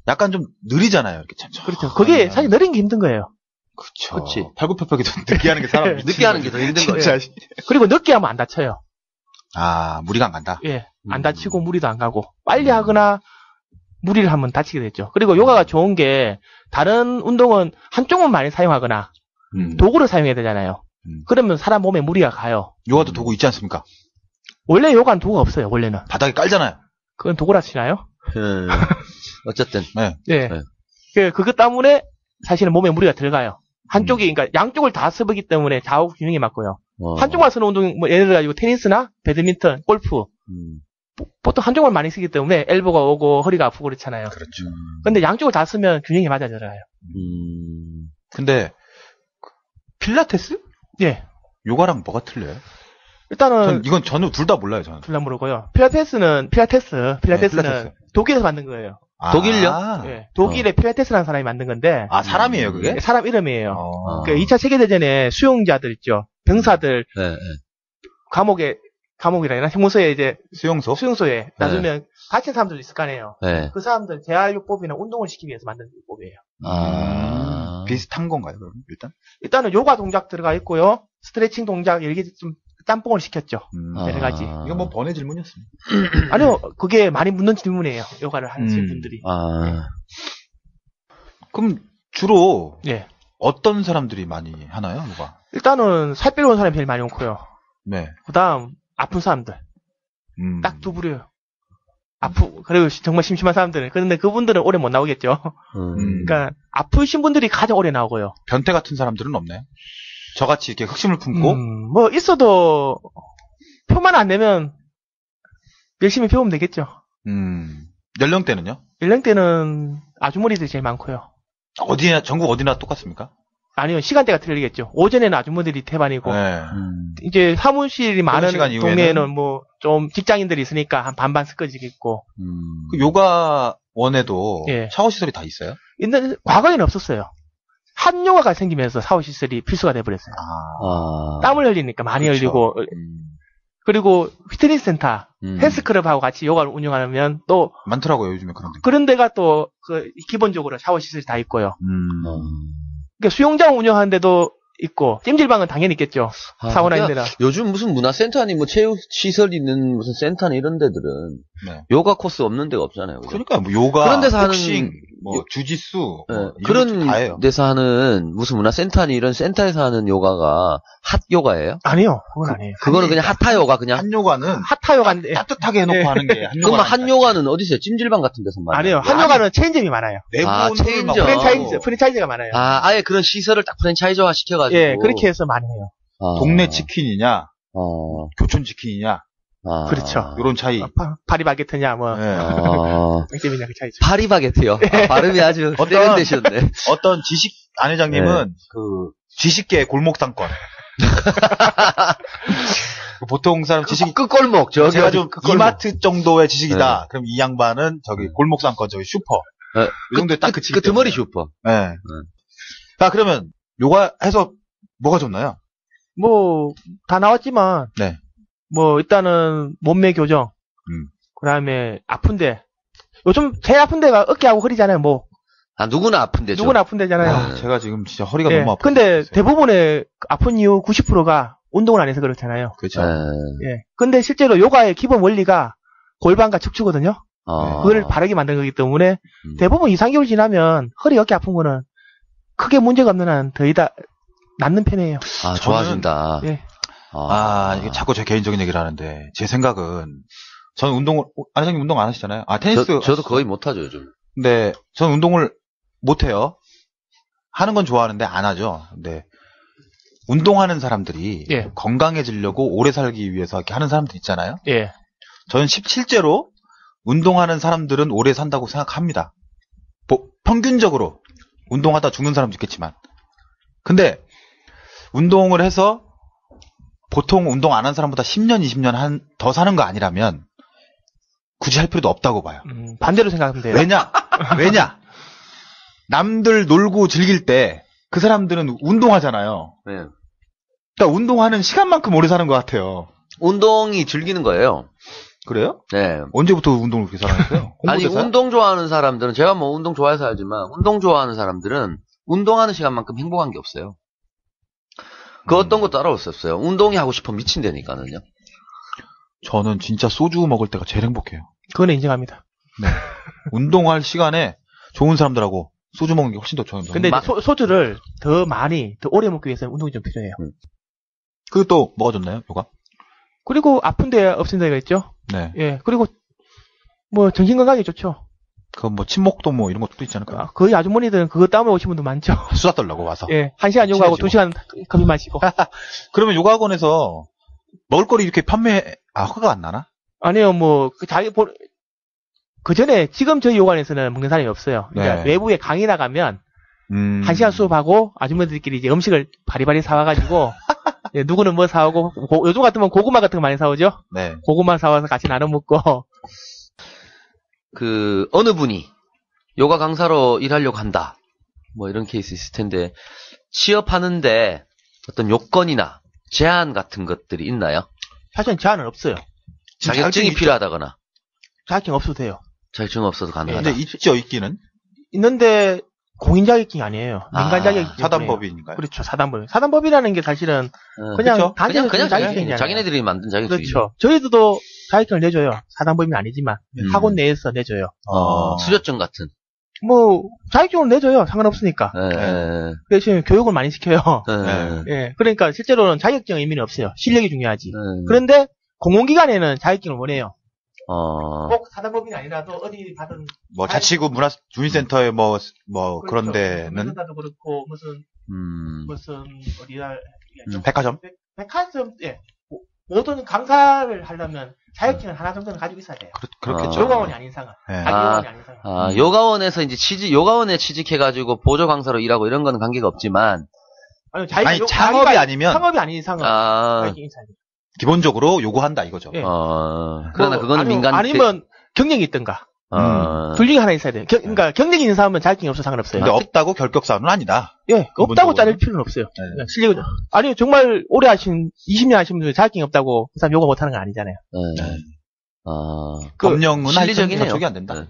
Speaker 5: 약간 좀 느리잖아요. 이렇게
Speaker 6: 그렇죠. 그게 사실 느린 게 힘든 거예요.
Speaker 5: 그렇죠.
Speaker 4: 그렇지.
Speaker 5: 팔굽혀펴기도 늦게 하는 게 사람
Speaker 4: 늦게 하는 게 더 힘든 거예요.
Speaker 6: 그리고 늦게 하면 안 다쳐요.
Speaker 5: 무리가 안 간다.
Speaker 6: 예. 안 다치고 무리도 안 가고 빨리 하거나 무리를 하면 다치게 되죠. 그리고 요가가 좋은 게 다른 운동은 한쪽만 많이 사용하거나 도구를 사용해야 되잖아요. 그러면 사람 몸에 무리가 가요.
Speaker 5: 요가도 도구 있지 않습니까?
Speaker 6: 원래 요가는 도구가 없어요. 원래는.
Speaker 5: 바닥에 깔잖아요.
Speaker 6: 그건 도구라 치나요?
Speaker 4: 어쨌든.
Speaker 5: 네.
Speaker 6: 네. 그것 때문에 사실은 몸에 무리가 들어가요. 한쪽이, 그러니까 양쪽을 다 쓰기 때문에 좌우 균형이 맞고요. 한쪽만 쓰는 운동, 뭐 예를 들어 테니스나 배드민턴, 골프. 보통 한쪽만 많이 쓰기 때문에 엘보가 오고 허리가 아프고 그렇잖아요.
Speaker 5: 그렇죠.
Speaker 6: 근데 양쪽을 다 쓰면 균형이 맞아져요.
Speaker 5: 근데 필라테스?
Speaker 6: 예.
Speaker 5: 요가랑 뭐가 틀려요?
Speaker 6: 일단은
Speaker 5: 이건 저는 둘 다 몰라요. 저는.
Speaker 6: 둘 다 모르고요. 필라테스는 필라테스는 독일에서 만든 거예요.
Speaker 4: 독일요?
Speaker 6: 네. 독일의 필라테스라는 사람이 만든 건데.
Speaker 5: 사람이에요, 그게?
Speaker 6: 사람 이름이에요. 그 2차 세계대전에 수용자들 있죠. 병사들. 감옥이라 해나 형무소에 이제 수용소에 놔두면 다친 사람들도 있을 거 아니에요.
Speaker 4: 네.
Speaker 6: 그 사람들 재활요법이나 운동을 시키기 위해서 만든 요법이에요.
Speaker 5: 비슷한 건가요, 그럼
Speaker 6: 일단은 요가 동작 들어가 있고요. 스트레칭 동작 여러 개 좀 짬뽕을 시켰죠. 여러 가지.
Speaker 5: 이건 뭐 번외 질문이었습니다.
Speaker 6: 아니요, 그게 많이 묻는 질문이에요. 요가를 하시는 분들이.
Speaker 5: 그럼 주로
Speaker 6: 예.
Speaker 5: 어떤 사람들이 많이 하나요, 요가?
Speaker 6: 일단은 살 빼러 온 사람이 제일 많이 오고요.
Speaker 5: 네.
Speaker 6: 그다음 아픈 사람들. 딱 두 부류요. 그리고 정말 심심한 사람들은. 그런데 그분들은 오래 못 나오겠죠. 그러니까, 아프신 분들이 가장 오래 나오고요.
Speaker 5: 변태 같은 사람들은 없나요? 저같이 이렇게 흑심을 품고?
Speaker 6: 뭐, 있어도, 표만 안 내면, 열심히 배우면 되겠죠.
Speaker 5: 연령대는요?
Speaker 6: 연령대는 아주머니들이 제일 많고요.
Speaker 5: 전국 어디나 똑같습니까?
Speaker 6: 아니요, 시간대가 틀리겠죠. 오전에는 아주머니들이 대반이고,
Speaker 5: 네.
Speaker 6: 이제 사무실이 많은
Speaker 5: 시간
Speaker 6: 동네에는 뭐, 좀 직장인들이 있으니까 한 반반 섞어지겠고.
Speaker 5: 그 요가원에도
Speaker 6: 예.
Speaker 5: 샤워시설이 다 있어요?
Speaker 6: 과거에는 없었어요. 한요가가 생기면서 샤워시설이 필수가 돼버렸어요. 땀을 흘리니까 많이
Speaker 5: 그렇죠.
Speaker 6: 흘리고, 그리고 피트니스 센터, 헬스클럽하고 같이 요가를 운영하면 또
Speaker 5: 많더라고요, 요즘에 그런 데.
Speaker 6: 그런 데가 또 기본적으로 샤워 시설이 다 있고요. 그러니까 수영장 운영하는 데도 있고 찜질방은 당연히 있겠죠. 사우나인데나.
Speaker 4: 요즘 무슨 문화센터 아니 뭐 체육 시설 있는 무슨 센터나 이런 데들은 요가 코스 없는 데가 없잖아요. 그죠?
Speaker 5: 그러니까 뭐 요가,
Speaker 4: 그런 데서
Speaker 5: 복싱, 뭐 주짓수
Speaker 4: 그런 데서 하는 무슨 문화센터 아니 이런 센터에서 하는 요가가 핫 요가예요?
Speaker 6: 아니요, 그건 아니에요.
Speaker 4: 그거는 그냥 핫타 요가 그냥.
Speaker 5: 한 요가는
Speaker 6: 핫타 요가인데
Speaker 5: 따뜻하게 해놓고 하는 게 한 요가.
Speaker 4: 그럼 한 요가는 어디서 찜질방 같은 데서 말이에요?
Speaker 6: 아니요, 한 요가는 체인점이 많아요.
Speaker 4: 체인점.
Speaker 6: 프랜차이즈가 많아요.
Speaker 4: 아예 그런 시설을 딱 프랜차이즈화 시켜가지고.
Speaker 6: 예, 그렇게 해서 많이 해요.
Speaker 5: 동네 치킨이냐, 교촌 치킨이냐.
Speaker 6: 그렇죠.
Speaker 5: 요런 차이.
Speaker 6: 파리바게트냐, 뭐.
Speaker 5: 네.
Speaker 6: 맥점이냐, 그 차이죠.
Speaker 4: 파리바게트요. 발음이 아주 세련되셨네.
Speaker 5: 어떤 지식 안 회장님은 그 지식계 골목상권. 보통 사람 지식
Speaker 4: 끝골목.
Speaker 5: 제가 좀 이마트 정도의 지식이다. 그럼 이 양반은 저기 골목상권 저기 슈퍼. 이 정도에 딱 그치기 때문에.
Speaker 4: 끄트머리 슈퍼.
Speaker 5: 네. 자, 그러면 요가 해서 뭐가 좋나요?
Speaker 6: 뭐 다 나왔지만
Speaker 5: 네.
Speaker 6: 뭐 일단은 몸매 교정. 그다음에 아픈데 요즘 제일 아픈 데가 어깨하고 허리잖아요. 뭐
Speaker 4: 누구나 아픈 데죠.
Speaker 6: 누구나 아픈 데잖아요.
Speaker 5: 제가 지금 진짜 허리가 너무 아파요.
Speaker 6: 근데 대부분의 아픈 이유 90%가 운동을 안 해서 그렇잖아요.
Speaker 5: 그렇죠.
Speaker 6: 예. 근데 실제로 요가의 기본 원리가 골반과 척추거든요. 그걸 바르게 만든 거기 때문에 대부분 2, 3개월 지나면 허리, 어깨 아픈 거는 크게 문제가 없는 한 더이다 낫는 편이에요.
Speaker 4: 좋아진다.
Speaker 6: 예.
Speaker 5: 이게 자꾸 제 개인적인 얘기를 하는데 제 생각은 저는 안회장님 운동 안 하시잖아요. 테니스
Speaker 4: 저도 거의 못 하죠 요즘.
Speaker 5: 근데 저는 운동을 못 해요. 하는 건 좋아하는데 안 하죠. 근데 운동하는 사람들이 건강해지려고 오래 살기 위해서 이렇게 하는 사람들 있잖아요.
Speaker 6: 예.
Speaker 5: 저는 실제로 운동하는 사람들은 오래 산다고 생각합니다. 평균적으로 운동하다 죽는 사람도 있겠지만. 근데 운동을 해서 보통 운동 안 한 사람보다 10년, 20년 더 사는 거 아니라면 굳이 할 필요도 없다고 봐요.
Speaker 6: 반대로 생각하면 돼요.
Speaker 5: 왜냐? 남들 놀고 즐길 때 그 사람들은 운동하잖아요.
Speaker 4: 네.
Speaker 5: 그러니까 운동하는 시간만큼 오래 사는 것 같아요.
Speaker 4: 운동이 즐기는 거예요.
Speaker 5: 그래요?
Speaker 4: 네.
Speaker 5: 언제부터 운동을 그렇게 사랑했어요?
Speaker 4: 아니, 운동 좋아하는 사람들은, 제가 뭐 운동 좋아해서 알지만, 운동 좋아하는 사람들은 운동하는 시간만큼 행복한 게 없어요. 그 어떤 것도 따라올 수 없어요. 운동이 하고 싶으면 미친다니까는요.
Speaker 5: 저는 진짜 소주 먹을 때가 제일 행복해요.
Speaker 6: 그건 인정합니다.
Speaker 5: 네. 운동할 시간에 좋은 사람들하고 소주 먹는 게 훨씬 더 좋아요.
Speaker 6: 근데 소주를 더 많이, 더 오래 먹기 위해서는 운동이 좀 필요해요.
Speaker 5: 그리고 또 뭐가 좋나요, 요가?
Speaker 6: 그리고 아픈데 없앤 데가 있죠.
Speaker 5: 네.
Speaker 6: 예. 그리고 뭐 정신 건강에 좋죠.
Speaker 5: 그 뭐 친목도 뭐 이런 것도 있지 않을까요?
Speaker 6: 거의 아주머니들은 그거 땀을 오신 분도 많죠.
Speaker 5: 수다 떨려고 와서.
Speaker 6: 예. 1시간 요가하고 2시간 커피 마시고.
Speaker 5: 그러면 요가학원에서 먹을거리 이렇게 허가가 안 나나?
Speaker 6: 아니요, 뭐 그 전에 지금 저희 요가원에서는 먹는 사람이 없어요. 그러니까 외부에 강의 나가면 1시간 수업하고 아주머니들끼리 이제 음식을 바리바리 사와가지고 예, 누구는 뭐 사오고 요즘 같으면 고구마 같은 거 많이 사오죠.
Speaker 5: 네.
Speaker 6: 고구마 사와서 같이 나눠 먹고.
Speaker 4: 어느 분이 요가 강사로 일하려고 한다. 뭐 이런 케이스 있을 텐데 취업하는데 어떤 요건이나 제한 같은 것들이 있나요?
Speaker 6: 사실은 제한은 없어요.
Speaker 4: 자격증이 필요하다거나.
Speaker 6: 자격증 없어도 돼요.
Speaker 4: 자격증 없어도 가능하다.
Speaker 5: 근데 있죠, 있기는.
Speaker 6: 있는데 공인 자격증이 아니에요. 민간 자격증.
Speaker 5: 사단법이니까요.
Speaker 6: 그렇죠, 사단법. 사단법이라는 게 사실은 그냥
Speaker 4: 그냥 자격증이죠. 자기네들이 만든 자격증.
Speaker 6: 그렇죠. 저희들도 자격증을 내줘요. 사단법이 아니지만 학원 내에서 내줘요.
Speaker 4: 수료증 같은.
Speaker 6: 뭐 자격증을 내줘요. 상관없으니까. 그래서 교육을 많이 시켜요. 예. 그러니까 실제로는 자격증 의미는 없어요. 실력이 중요하지. 그런데 공공기관에는 자격증을 원해요. 꼭 사단법인이 아니라도 어디 받은
Speaker 5: 뭐 자치구 문화 주민센터에 뭐 그렇죠. 그런 데는
Speaker 6: 문화센터도 그렇고 무슨 어디야
Speaker 5: 백화점
Speaker 6: 예 모든 강사를 하려면 자격증을 하나 정도는 가지고 있어야 돼요.
Speaker 5: 그렇겠죠.
Speaker 6: 요가원이 아닌 이상은. 요가원이 아닌 이상은.
Speaker 4: 요가원에서 이제 요가원에 취직해가지고 보조 강사로 일하고 이런 거는 관계가 없지만
Speaker 5: 아니 창업이 아니면
Speaker 6: 창업이 아닌 이상은 자격증이 있어야 돼요.
Speaker 5: 기본적으로 요구한다 이거죠.
Speaker 6: 예.
Speaker 4: 그러나 그거는 민간
Speaker 6: 아니면 경력이 있든가. 둘 중에 하나 있어야 돼요. 그러니까 경력이 있는 사람은 자격증이 없어 상관없어요.
Speaker 5: 근데 없다고 결격사유는 아니다.
Speaker 6: 예, 없다고 자를 필요는 없어요. 네. 실력은 아니 정말 오래 하신 20년 하신 분들 자격증이 없다고 그 사람 요가 못하는 거 아니잖아요.
Speaker 5: 네. 법령은
Speaker 4: 실리적이네요.
Speaker 5: 저기 안 된다.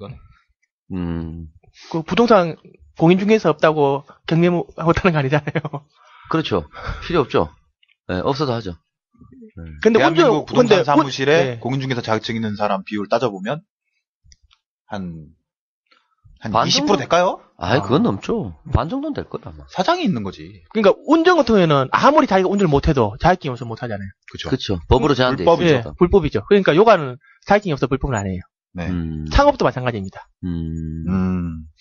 Speaker 6: 그 부동산 공인 중개사 없다고 경매 못하는 거 아니잖아요.
Speaker 4: 그렇죠. 필요 없죠. 네, 없어도 하죠.
Speaker 5: 근데 대한민국 부동산 사무실에 공인중개사 자격증 있는 사람 비율 따져보면 한 20% 될까요?
Speaker 4: 그건 넘죠. 반 정도는 될 거다. 아마.
Speaker 5: 사장이 있는 거지.
Speaker 6: 그러니까 운전 같은 경우에는 아무리 자기가 운전을 못해도 자격증이 없어서 못하잖아요.
Speaker 4: 그렇죠. 법으로 제한돼
Speaker 5: 불법이죠.
Speaker 6: 예, 불법이죠. 그러니까 요가는 자격증이 없어 불법은 아니에요.
Speaker 5: 네.
Speaker 6: 창업도 마찬가지입니다.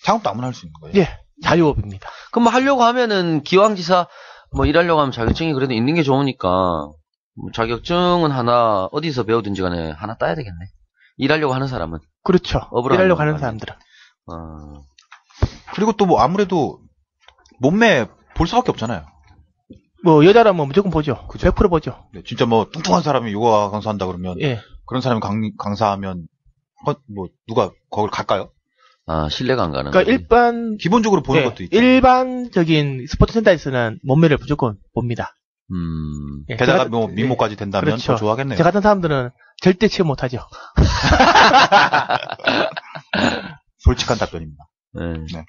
Speaker 5: 창업도 아무나 할 수 있는 거예요.
Speaker 6: 예, 자유업입니다.
Speaker 4: 그럼 뭐 하려고 하면은 기왕지사 뭐 일하려고 하면 자격증이 그래도 있는 게 좋으니까 뭐 자격증은 하나 어디서 배우든지 간에 하나 따야 되겠네. 일하려고 하는 사람은.
Speaker 6: 그렇죠. 일하려고 하는 사람들은.
Speaker 5: 그리고 또 뭐 아무래도 몸매 볼 수밖에 없잖아요.
Speaker 6: 뭐 여자라면 무조건 보죠.
Speaker 5: 그죠?
Speaker 6: 100% 보죠.
Speaker 5: 네, 진짜 뭐 뚱뚱한 사람이 요가 강사한다 그러면
Speaker 6: 예.
Speaker 5: 그런 사람이 강사하면 뭐 누가 거길 갈까요?
Speaker 4: 신뢰가 안 가는.
Speaker 6: 그러니까
Speaker 5: 기본적으로 보는 것도 있죠.
Speaker 6: 일반적인 스포츠 센터에서는 몸매를 무조건 봅니다.
Speaker 5: 예, 게다가 뭐 미모까지 된다면
Speaker 6: 그렇죠.
Speaker 5: 더 좋아하겠네요.
Speaker 6: 저 같은 사람들은 절대 취업 못하죠.
Speaker 5: 솔직한 답변입니다.
Speaker 4: 네.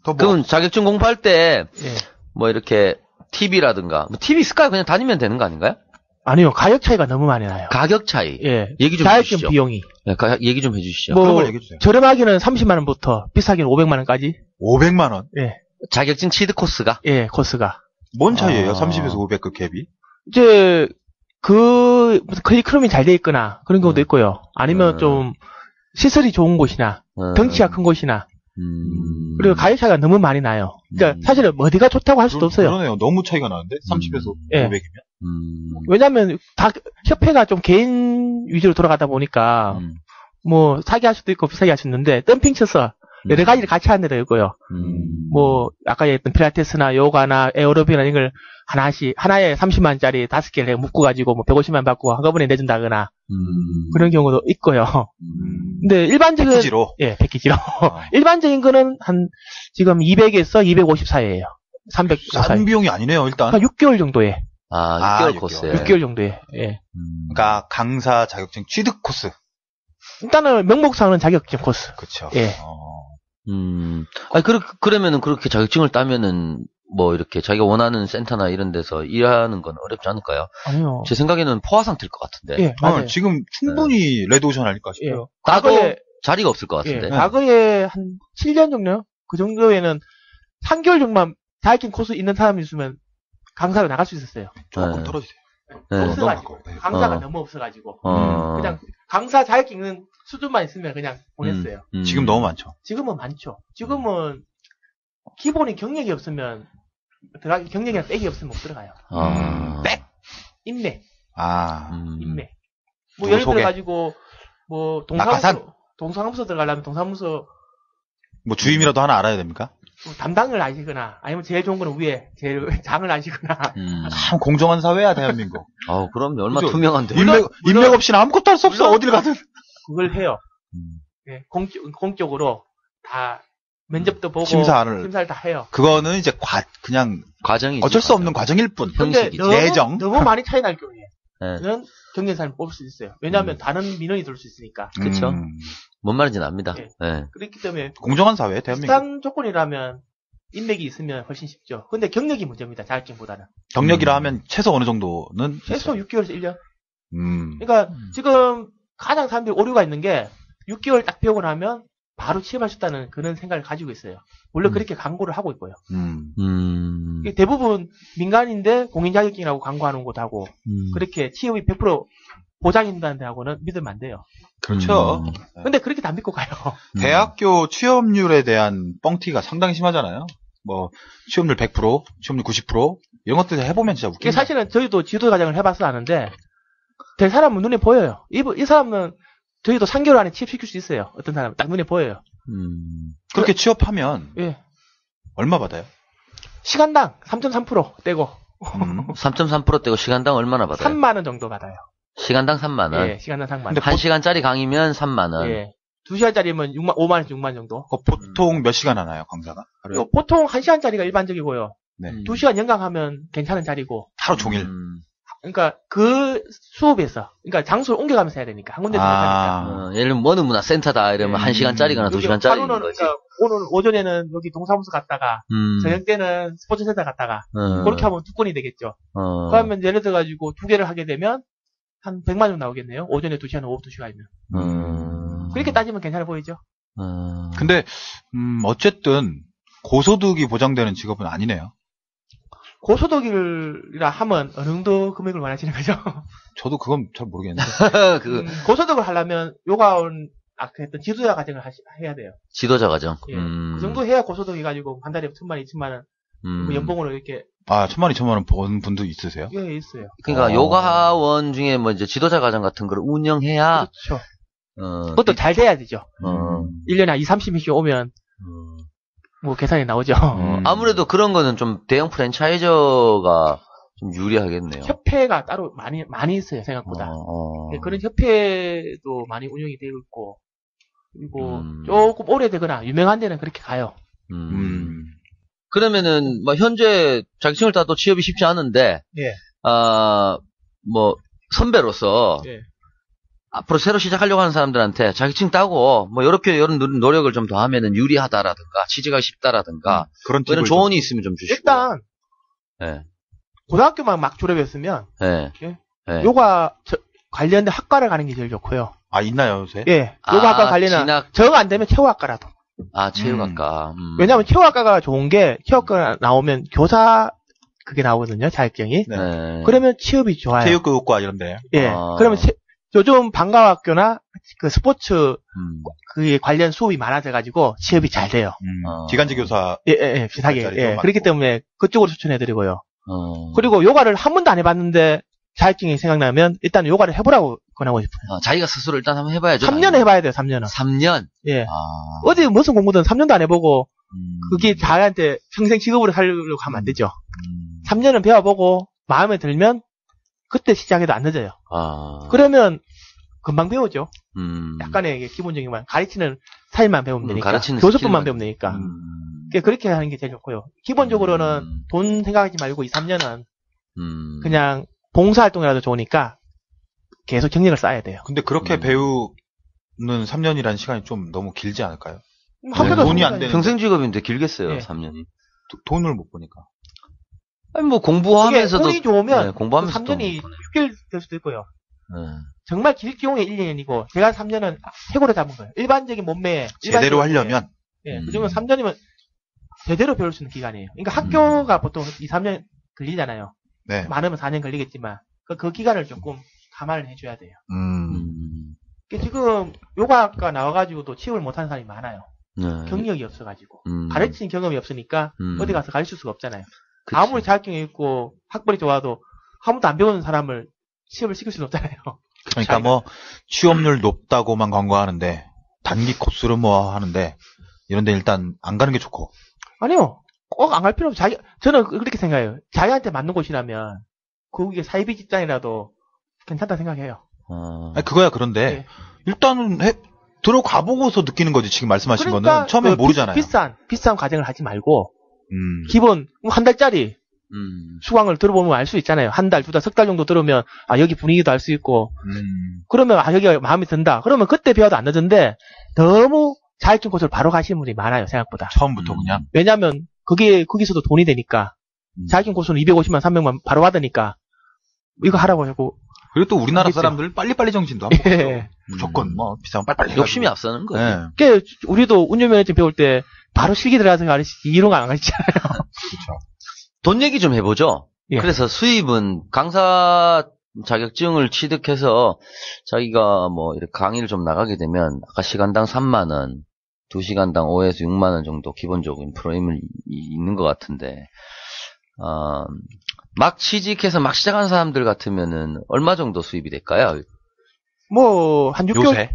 Speaker 5: 또
Speaker 4: 그럼 자격증 공부할 때 뭐 이렇게 TV라든가 뭐 TV 있을까요? 그냥 다니면 되는 거 아닌가요?
Speaker 6: 아니요, 가격 차이가 너무 많이 나요.
Speaker 4: 가격 차이.
Speaker 6: 예.
Speaker 4: 얘기 좀
Speaker 6: 자격증
Speaker 4: 해주시죠.
Speaker 6: 비용이.
Speaker 4: 네, 얘기 좀 해주시죠.
Speaker 5: 그런 걸 얘기해 주세요.
Speaker 6: 저렴하기는 30만 원부터 비싸기는 500만 원까지.
Speaker 5: 500만 원.
Speaker 6: 예.
Speaker 4: 자격증 치드 코스가?
Speaker 6: 예, 코스가.
Speaker 5: 뭔 차이예요? 30에서 500 그 갭이?
Speaker 6: 이제 무슨 클리크룸이 잘 돼 있거나 그런 경우도 있고요. 아니면 좀 시설이 좋은 곳이나 덩치가 큰 곳이나. 그리고 가격 차이가 너무 많이 나요. 그러니까 사실은 어디가 좋다고 할 수도 없어요.
Speaker 5: 그러네요. 너무 차이가 나는데 30에서 500이면.
Speaker 6: 왜냐하면 다 협회가 좀 개인 위주로 돌아가다 보니까 뭐 사게 할 수도 있고 비싸게 할 수 있는데 덤핑 쳐서 여러 가지를 같이 하는 데도 있고요. 뭐 아까 얘기했던 필라테스나 요가나 에어로빅이나 이걸 하나에 30만짜리 5개를 묶어가지고 뭐 150만 받고 한꺼번에 내준다거나 그런 경우도 있고요. 근데 일반적인
Speaker 5: 패키지로?
Speaker 6: 예, 패키지로. 일반적인 거는 지금 200에서 250 사이에요. 300
Speaker 5: 싼
Speaker 6: 사이.
Speaker 5: 비용이 아니네요, 일단.
Speaker 6: 한 6개월 정도에.
Speaker 4: 6개월 코스에.
Speaker 6: 6개월 정도에. 예.
Speaker 5: 그러니까 강사 자격증 취득 코스.
Speaker 6: 일단은 명목상은 자격증 코스.
Speaker 5: 그렇죠.
Speaker 6: 예.
Speaker 4: 그러면은 그렇게 자격증을 따면은 뭐 이렇게 자기가 원하는 센터나 이런 데서 일하는 건 어렵지 않을까요?
Speaker 6: 아니요.
Speaker 4: 제 생각에는 포화 상태일 것 같은데.
Speaker 6: 예, 맞아요.
Speaker 5: 지금 충분히 레드오션 아닐까 싶어요.
Speaker 6: 예.
Speaker 4: 따도
Speaker 6: 과거에,
Speaker 4: 자리가 없을 것 같은데.
Speaker 6: 예, 과거에 한 7년 정도요? 그 정도에는 3개월 정도만 자격증 코스 있는 사람이 있으면 강사로 나갈 수 있었어요.
Speaker 5: 조금 떨어지세요.
Speaker 6: 없어가지고. 강사가 너무 없어가지고. 그냥 강사 자격증 있는 수준만 있으면 그냥 보냈어요.
Speaker 5: 지금 너무 많죠.
Speaker 6: 지금은 많죠. 지금은 기본이 경력이 없으면 경력이나 백이 없으면 못 들어가요. 백! 인맥. 인맥. 뭐 예를 들어가지고 뭐 동사무소 들어가려면 동사무소
Speaker 5: 뭐 주임이라도 하나 알아야 됩니까?
Speaker 6: 뭐 담당을 아시거나 아니면 제일 좋은 거는 위에 제일 장을 아시거나.
Speaker 5: 참 공정한 사회야 대한민국.
Speaker 4: 그럼 얼마나 그렇죠? 투명한데.
Speaker 5: 인맥 없이는 아무것도 할 수 없어. 어딜 가든.
Speaker 6: 그걸 해요. 네, 공적으로 다 면접도 보고
Speaker 5: 심사를
Speaker 6: 다 해요.
Speaker 5: 그거는 이제 그냥
Speaker 4: 과정이지.
Speaker 5: 어쩔 수 없는 과정일 뿐.
Speaker 4: 형식이지.
Speaker 5: 내정.
Speaker 6: 너무 많이 차이 날 경우에
Speaker 4: 네.
Speaker 6: 경쟁사를 뽑을 수 있어요. 왜냐하면 다른 민원이 들어올 수 있으니까.
Speaker 4: 그렇죠. 뭔 말인지는 압니다.
Speaker 6: 네.
Speaker 4: 네.
Speaker 6: 그렇기 때문에
Speaker 5: 공정한 사회 대한민국.
Speaker 6: 비슷한 조건이라면 인맥이 있으면 훨씬 쉽죠. 근데 경력이 문제입니다. 자격증보다는.
Speaker 5: 경력이라 하면 최소 어느 정도는
Speaker 6: 최소 6개월에서 1년.
Speaker 5: 그러니까
Speaker 6: 지금 가장 사람들이 오류가 있는 게 6개월 딱 배우고 나면 바로 취업할 수 있다는 그런 생각을 가지고 있어요. 원래 그렇게 광고를 하고 있고요. 대부분 민간인데 공인 자격증이라고 광고하는 곳하고 그렇게 취업이 100% 보장 있는 데하고는 믿으면 안 돼요.
Speaker 5: 그렇죠.
Speaker 6: 근데 그렇게 다 믿고 가요.
Speaker 5: 대학교 취업률에 대한 뻥튀가 상당히 심하잖아요. 뭐 취업률 100%, 취업률 90% 이런 것들 해보면 진짜 웃기죠.
Speaker 6: 사실은 저희도 지도 과정을 해봐서 아는데 될 사람은 눈에 보여요. 이 사람은 저희도 3개월 안에 취업시킬 수 있어요. 어떤 사람은 딱 눈에 보여요.
Speaker 5: 그렇게 취업하면
Speaker 6: 예.
Speaker 5: 얼마 받아요?
Speaker 6: 시간당 3.3% 떼고
Speaker 4: 3.3% 떼고 시간당 얼마나 받아요?
Speaker 6: 3만 원 정도 받아요.
Speaker 4: 시간당 3만 원.
Speaker 6: 예, 시간당 3만 원.
Speaker 4: 근데 1시간짜리 강의면 3만 원.
Speaker 6: 예. 2시간짜리면 5만 원에서 6만 원 정도.
Speaker 5: 보통 몇 시간 하나요, 강사가?
Speaker 6: 보통 1시간짜리가 일반적이고요.
Speaker 5: 네.
Speaker 6: 2시간 연강하면 괜찮은 자리고.
Speaker 5: 하루 종일.
Speaker 6: 그러니까 그 수업에서, 그러니까 장소를 옮겨가면서 해야 되니까 한 군데서 하니까.
Speaker 4: 예를 들면 어느 문화센터다 이러면 1시간짜리거나 2시간짜리인 거지.
Speaker 6: 그러니까 오늘 오전에는 여기 동사무소 갔다가 저녁 때는 스포츠센터 갔다가 그렇게 하면 2건이 되겠죠. 그러면 예를 들어 가지고 2개를 하게 되면 한 100만 원 나오겠네요. 오전에 2시간, 오후 2시간이면. 그렇게 따지면 괜찮아 보이죠.
Speaker 5: 근데 어쨌든 고소득이 보장되는 직업은 아니네요.
Speaker 6: 고소득이라 하면 어느 정도 금액을 말하시는 거죠?
Speaker 5: 저도 그건 잘 모르겠는데.
Speaker 6: 고소득을 하려면 요가원 아까 했던 지도자 과정을 해야 돼요.
Speaker 4: 지도자 과정.
Speaker 6: 예. 그 정도 해야 고소득이 가지고 한 달에 1,000만 원, 2,000만 원 뭐 연봉으로 이렇게.
Speaker 5: 1,000만 원, 2,000만 원 번 분도 있으세요?
Speaker 6: 예, 있어요.
Speaker 4: 그러니까 요가원 중에 뭐 이제 지도자 과정 같은 걸 운영해야.
Speaker 6: 그렇죠. 그것도 잘 돼야 되죠. 1년에 한 20-30명씩 오면 뭐 계산이 나오죠.
Speaker 4: 아무래도 그런 거는 좀 대형 프랜차이저가 좀 유리하겠네요.
Speaker 6: 협회가 따로 많이 있어요, 생각보다. 네, 그런 협회도 많이 운영이 되고 있고, 그리고 조금 오래되거나 유명한 데는 그렇게 가요.
Speaker 4: 그러면은 뭐 현재 자격증을 따도 취업이 쉽지 않은데,
Speaker 6: 예.
Speaker 4: 뭐 선배로서
Speaker 6: 예.
Speaker 4: 앞으로 새로 시작하려고 하는 사람들한테 자격증 따고 뭐 이런 노력을 좀 더 하면은 유리하다라든가 취직하기 쉽다라든가 그런 조언이 있으면 좀 주시고.
Speaker 6: 일단
Speaker 4: 네.
Speaker 6: 고등학교만 막 졸업했으면
Speaker 4: 네.
Speaker 6: 예?
Speaker 4: 네.
Speaker 6: 요가 관련된 학과를 가는 게 제일 좋고요.
Speaker 5: 있나요 요새?
Speaker 6: 예. 요가학과 관련한 저거 안 되면 체육학과라도.
Speaker 4: 체육학과.
Speaker 6: 왜냐하면 체육학과가 좋은 게 체육학과 나오면 교사 그게 나오거든요, 자격증이.
Speaker 5: 네.
Speaker 6: 그러면 취업이 좋아요.
Speaker 5: 체육교육과 이런데.
Speaker 6: 예. 그러면 요즘 방과학교나 그 스포츠 그에 관련 수업이 많아져가지고 취업이 잘 돼요.
Speaker 5: 기간제 교사.
Speaker 6: 예, 비슷하게. 예. 그렇기 때문에 그쪽으로 추천해드리고요. 그리고 요가를 한 번도 안 해봤는데 자격증이 생각나면 일단 요가를 해보라고 권하고 싶어요.
Speaker 4: 자기가 스스로 일단 한번 해봐야죠.
Speaker 6: 3년 해봐야 돼요, 3년은.
Speaker 4: 3년?
Speaker 6: 예. 어디 무슨 공부든 3년도 안 해보고 그게 자기한테 평생 직업으로 살려고 하면 안 되죠. 3년은 배워보고 마음에 들면 그때 시작해도 안 늦어요. 그러면 금방 배우죠. 약간의 기본적인 말, 가르치는 스타일만 배우면 되니까. 교수뿐만 배우면 되니까. 그렇게 하는 게 제일 좋고요. 기본적으로는 돈 생각하지 말고 2, 3년은 그냥 봉사활동이라도 좋으니까 계속 경력을 쌓아야 돼요.
Speaker 5: 근데 그렇게 배우는 3년이라는 시간이 좀 너무 길지 않을까요?
Speaker 6: 돈이
Speaker 5: 안 되는.
Speaker 4: 평생 직업인데 길겠어요,
Speaker 6: 네.
Speaker 4: 3년이.
Speaker 5: 돈을 못 보니까.
Speaker 4: 아니, 뭐 공부하면서도.
Speaker 6: 운이 좋으면
Speaker 4: 공부하면서
Speaker 6: 3년이 6개월 될 수도 있고요. 정말 길 경우에 1년이고, 제가 3년은 최고로 잡은 거예요. 일반적인 몸매에.
Speaker 5: 제대로 하려면.
Speaker 6: 예, 그중에 3년이면 제대로 배울 수 있는 기간이에요. 그러니까 학교가 보통 2, 3년 걸리잖아요.
Speaker 5: 네.
Speaker 6: 많으면 4년 걸리겠지만, 그 기간을 조금 감안을 해줘야 돼요. 지금 요가학과 나와가지고도 취업을 못하는 사람이 많아요. 경력이 없어가지고. 가르치는 경험이 없으니까 어디 가서 가르칠 수가 없잖아요. 그치. 아무리 자격증이 있고 학벌이 좋아도 한 번도 안 배우는 사람을 취업을 시킬 수는 없잖아요.
Speaker 5: 그러니까 뭐 취업률 높다고만 광고하는데 단기 코스로 뭐 하는데 이런데 일단 안 가는 게 좋고.
Speaker 6: 아니요. 꼭 안 갈 필요 없어요. 저는 그렇게 생각해요. 자기한테 맞는 곳이라면 거기에 사이비 직장이라도 괜찮다 생각해요.
Speaker 5: 아니, 그거야 그런데 네. 일단은 들어가 보고서 느끼는 거지. 지금 말씀하신
Speaker 6: 그러니까
Speaker 5: 거는 처음에 모르잖아요.
Speaker 6: 비싼 과정을 하지 말고 기본 한 달짜리 수강을 들어보면 알 수 있잖아요. 한 달, 두 달, 석 달 정도 들으면 여기 분위기도 알 수 있고 그러면 여기가 마음에 든다. 그러면 그때 배워도 안 늦은데 너무 자격증 코스를 바로 가시는 분이 많아요. 생각보다.
Speaker 5: 처음부터 그냥.
Speaker 6: 왜냐하면 거기서도 돈이 되니까 자격증 코스는 250만, 300만 바로 받으니까 이거 하라고 하고.
Speaker 5: 그리고 또 우리나라 사람들 빨리빨리 정신도 안 먹죠.
Speaker 6: 예.
Speaker 5: 무조건 뭐 비싸면 빨리빨리
Speaker 4: 욕심이 앞서는 거지.
Speaker 5: 예.
Speaker 6: 그러니까 우리도 운전면허증 배울 때 바로 실기 들어가서 가르치지 이런 거 안 가르치잖아요.
Speaker 5: 그렇죠.
Speaker 4: 돈 얘기 좀 해보죠.
Speaker 6: 예.
Speaker 4: 그래서 수입은 강사 자격증을 취득해서 자기가 뭐 이렇게 강의를 좀 나가게 되면 아까 시간당 3만 원, 2시간당 5에서 6만 원 정도 기본적인 프로임을 있는 것 같은데 막 취직해서 막 시작한 사람들 같으면은 얼마 정도 수입이 될까요?
Speaker 6: 뭐 한 6개월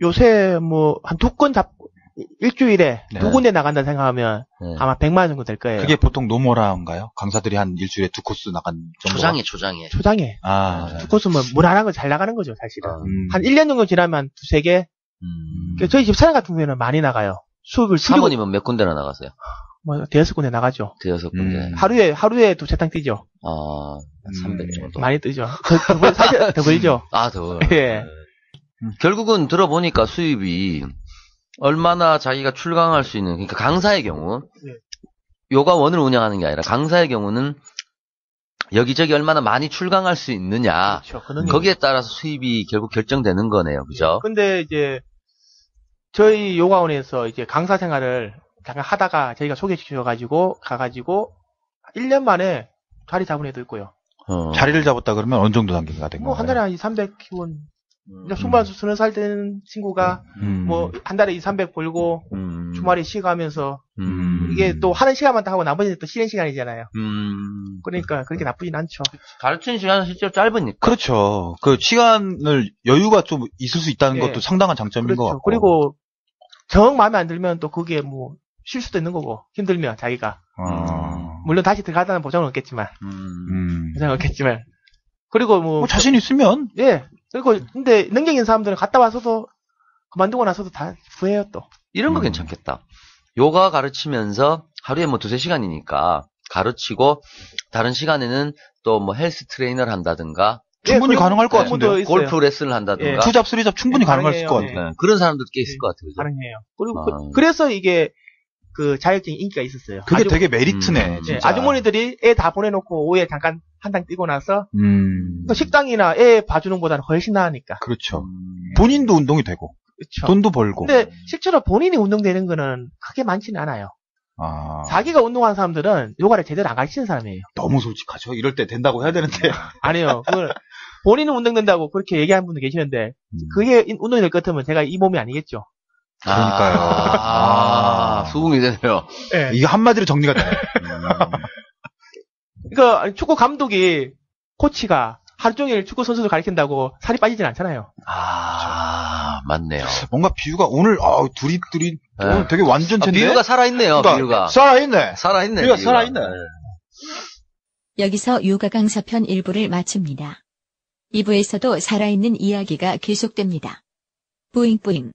Speaker 6: 요새 뭐 한 2건 잡고 일주일에
Speaker 5: 네.
Speaker 6: 2군데 나간다 생각하면
Speaker 4: 네.
Speaker 6: 아마 100만 원 정도 될 거예요.
Speaker 5: 그게 보통 노멀한가요? 강사들이 한 일주일에 2코스 나간 정도가?
Speaker 4: 초장에.
Speaker 6: 초장에.
Speaker 5: 아,
Speaker 6: 2코스면 무난한 거 잘 나가는 거죠, 사실은. 한 1년 정도 지나면 2-3개. 저희 집사람 같은 경우에는 많이 나가요. 수업을
Speaker 4: 사모님은 몇 군데나 나가세요?
Speaker 6: 뭐 대여섯 군데 나가죠.
Speaker 4: 대여섯 군데.
Speaker 6: 하루에 2-3탕 뛰죠.
Speaker 4: 300 정도.
Speaker 6: 많이 뛰죠. 사실 더 벌죠.
Speaker 4: 더.
Speaker 6: 예.
Speaker 4: 결국은 들어보니까 수입이 얼마나 자기가 출강할 수 있는, 그러니까 강사의 경우,
Speaker 6: 네.
Speaker 4: 요가원을 운영하는 게 아니라 강사의 경우는 여기저기 얼마나 많이 출강할 수 있느냐.
Speaker 6: 그렇죠.
Speaker 4: 거기에 따라서 수입이 결국 결정되는 거네요. 그죠?
Speaker 6: 근데 이제 저희 요가원에서 이제 강사 생활을 잠깐 하다가 저희가 소개시켜가지고 가가지고 1년 만에 자리 잡은 애도 있고요.
Speaker 5: 자리를 잡았다 그러면 어느 정도 단계가 된
Speaker 6: 뭐
Speaker 5: 거예요?
Speaker 6: 한 달에 한 2-300원. 20살 된 친구가 뭐 한 달에 2-300 벌고 주말에 쉬가면서 이게 또 하는 시간만 다 하고 나머지는 또 쉬는 시간이잖아요. 그러니까 그렇게 나쁘진 않죠.
Speaker 4: 가르치는 시간은 실제로 짧으니까.
Speaker 5: 그렇죠. 그 시간을 여유가 좀 있을 수 있다는
Speaker 6: 네.
Speaker 5: 것도 상당한 장점인
Speaker 6: 그렇죠.
Speaker 5: 것 같고.
Speaker 6: 그리고 정 마음에 안 들면 또 그게 뭐 쉴 수도 있는 거고 힘들면 자기가 물론 다시 들어가다는 보장은 없겠지만 보장은 없겠지만 그리고 뭐
Speaker 5: 자신 있으면
Speaker 6: 예. 그리고 근데 능력 있는 사람들은 갔다 와서도 그만두고 나서도 다 후회해요 또.
Speaker 4: 이런 거 괜찮겠다. 요가 가르치면서 하루에 뭐 2-3시간이니까 가르치고 다른 시간에는 또 뭐 헬스 트레이너를 한다든가
Speaker 5: 충분히 가능할 것 같은데요.
Speaker 4: 골프 레슨을 한다든가.
Speaker 6: 예.
Speaker 5: 투잡, 쓰리잡 충분히 가능할 것 같아요.
Speaker 4: 네. 그런 사람들도 꽤 있을 것 같아요.
Speaker 6: 가능해요. 그리고 그래서 이게 그 자격증 인기가 있었어요.
Speaker 5: 그게 되게 메리트네. 진짜.
Speaker 6: 아주머니들이 애 다 보내놓고 오후에 잠깐 한탕 뛰고 나서 식당이나 애 봐주는 것보다는 훨씬 나으니까.
Speaker 5: 그렇죠. 본인도 운동이 되고
Speaker 6: 그렇죠.
Speaker 5: 돈도 벌고.
Speaker 6: 근데 실제로 본인이 운동되는 거는 크게 많지는 않아요. 자기가 운동하는 사람들은 요가를 제대로 안 가르치는 사람이에요.
Speaker 5: 너무 솔직하죠. 이럴 때 된다고 해야 되는데.
Speaker 6: 아니요. 그걸 본인은 운동된다고 그렇게 얘기하는 분도 계시는데 그게 운동이 될 것 같으면 제가 이 몸이 아니겠죠.
Speaker 5: 그러니까요.
Speaker 4: 수긍이 되네요.
Speaker 6: 네.
Speaker 5: 이게 한마디로 정리가 되네.
Speaker 6: 그러니까 축구 감독이 코치가 하루 종일 축구 선수들 가르친다고 살이 빠지진 않잖아요.
Speaker 4: 맞네요.
Speaker 5: 뭔가 비유가 오늘 둘이 오늘 되게 완전체인데.
Speaker 4: 비유가 살아있네요.
Speaker 5: 그러니까,
Speaker 4: 비유가
Speaker 5: 살아있네.
Speaker 4: 비유가
Speaker 5: 살아있네.
Speaker 3: 여기서 요가 강사편 1부를 마칩니다. 2부에서도 살아있는 이야기가 계속됩니다. 뿌잉뿌잉.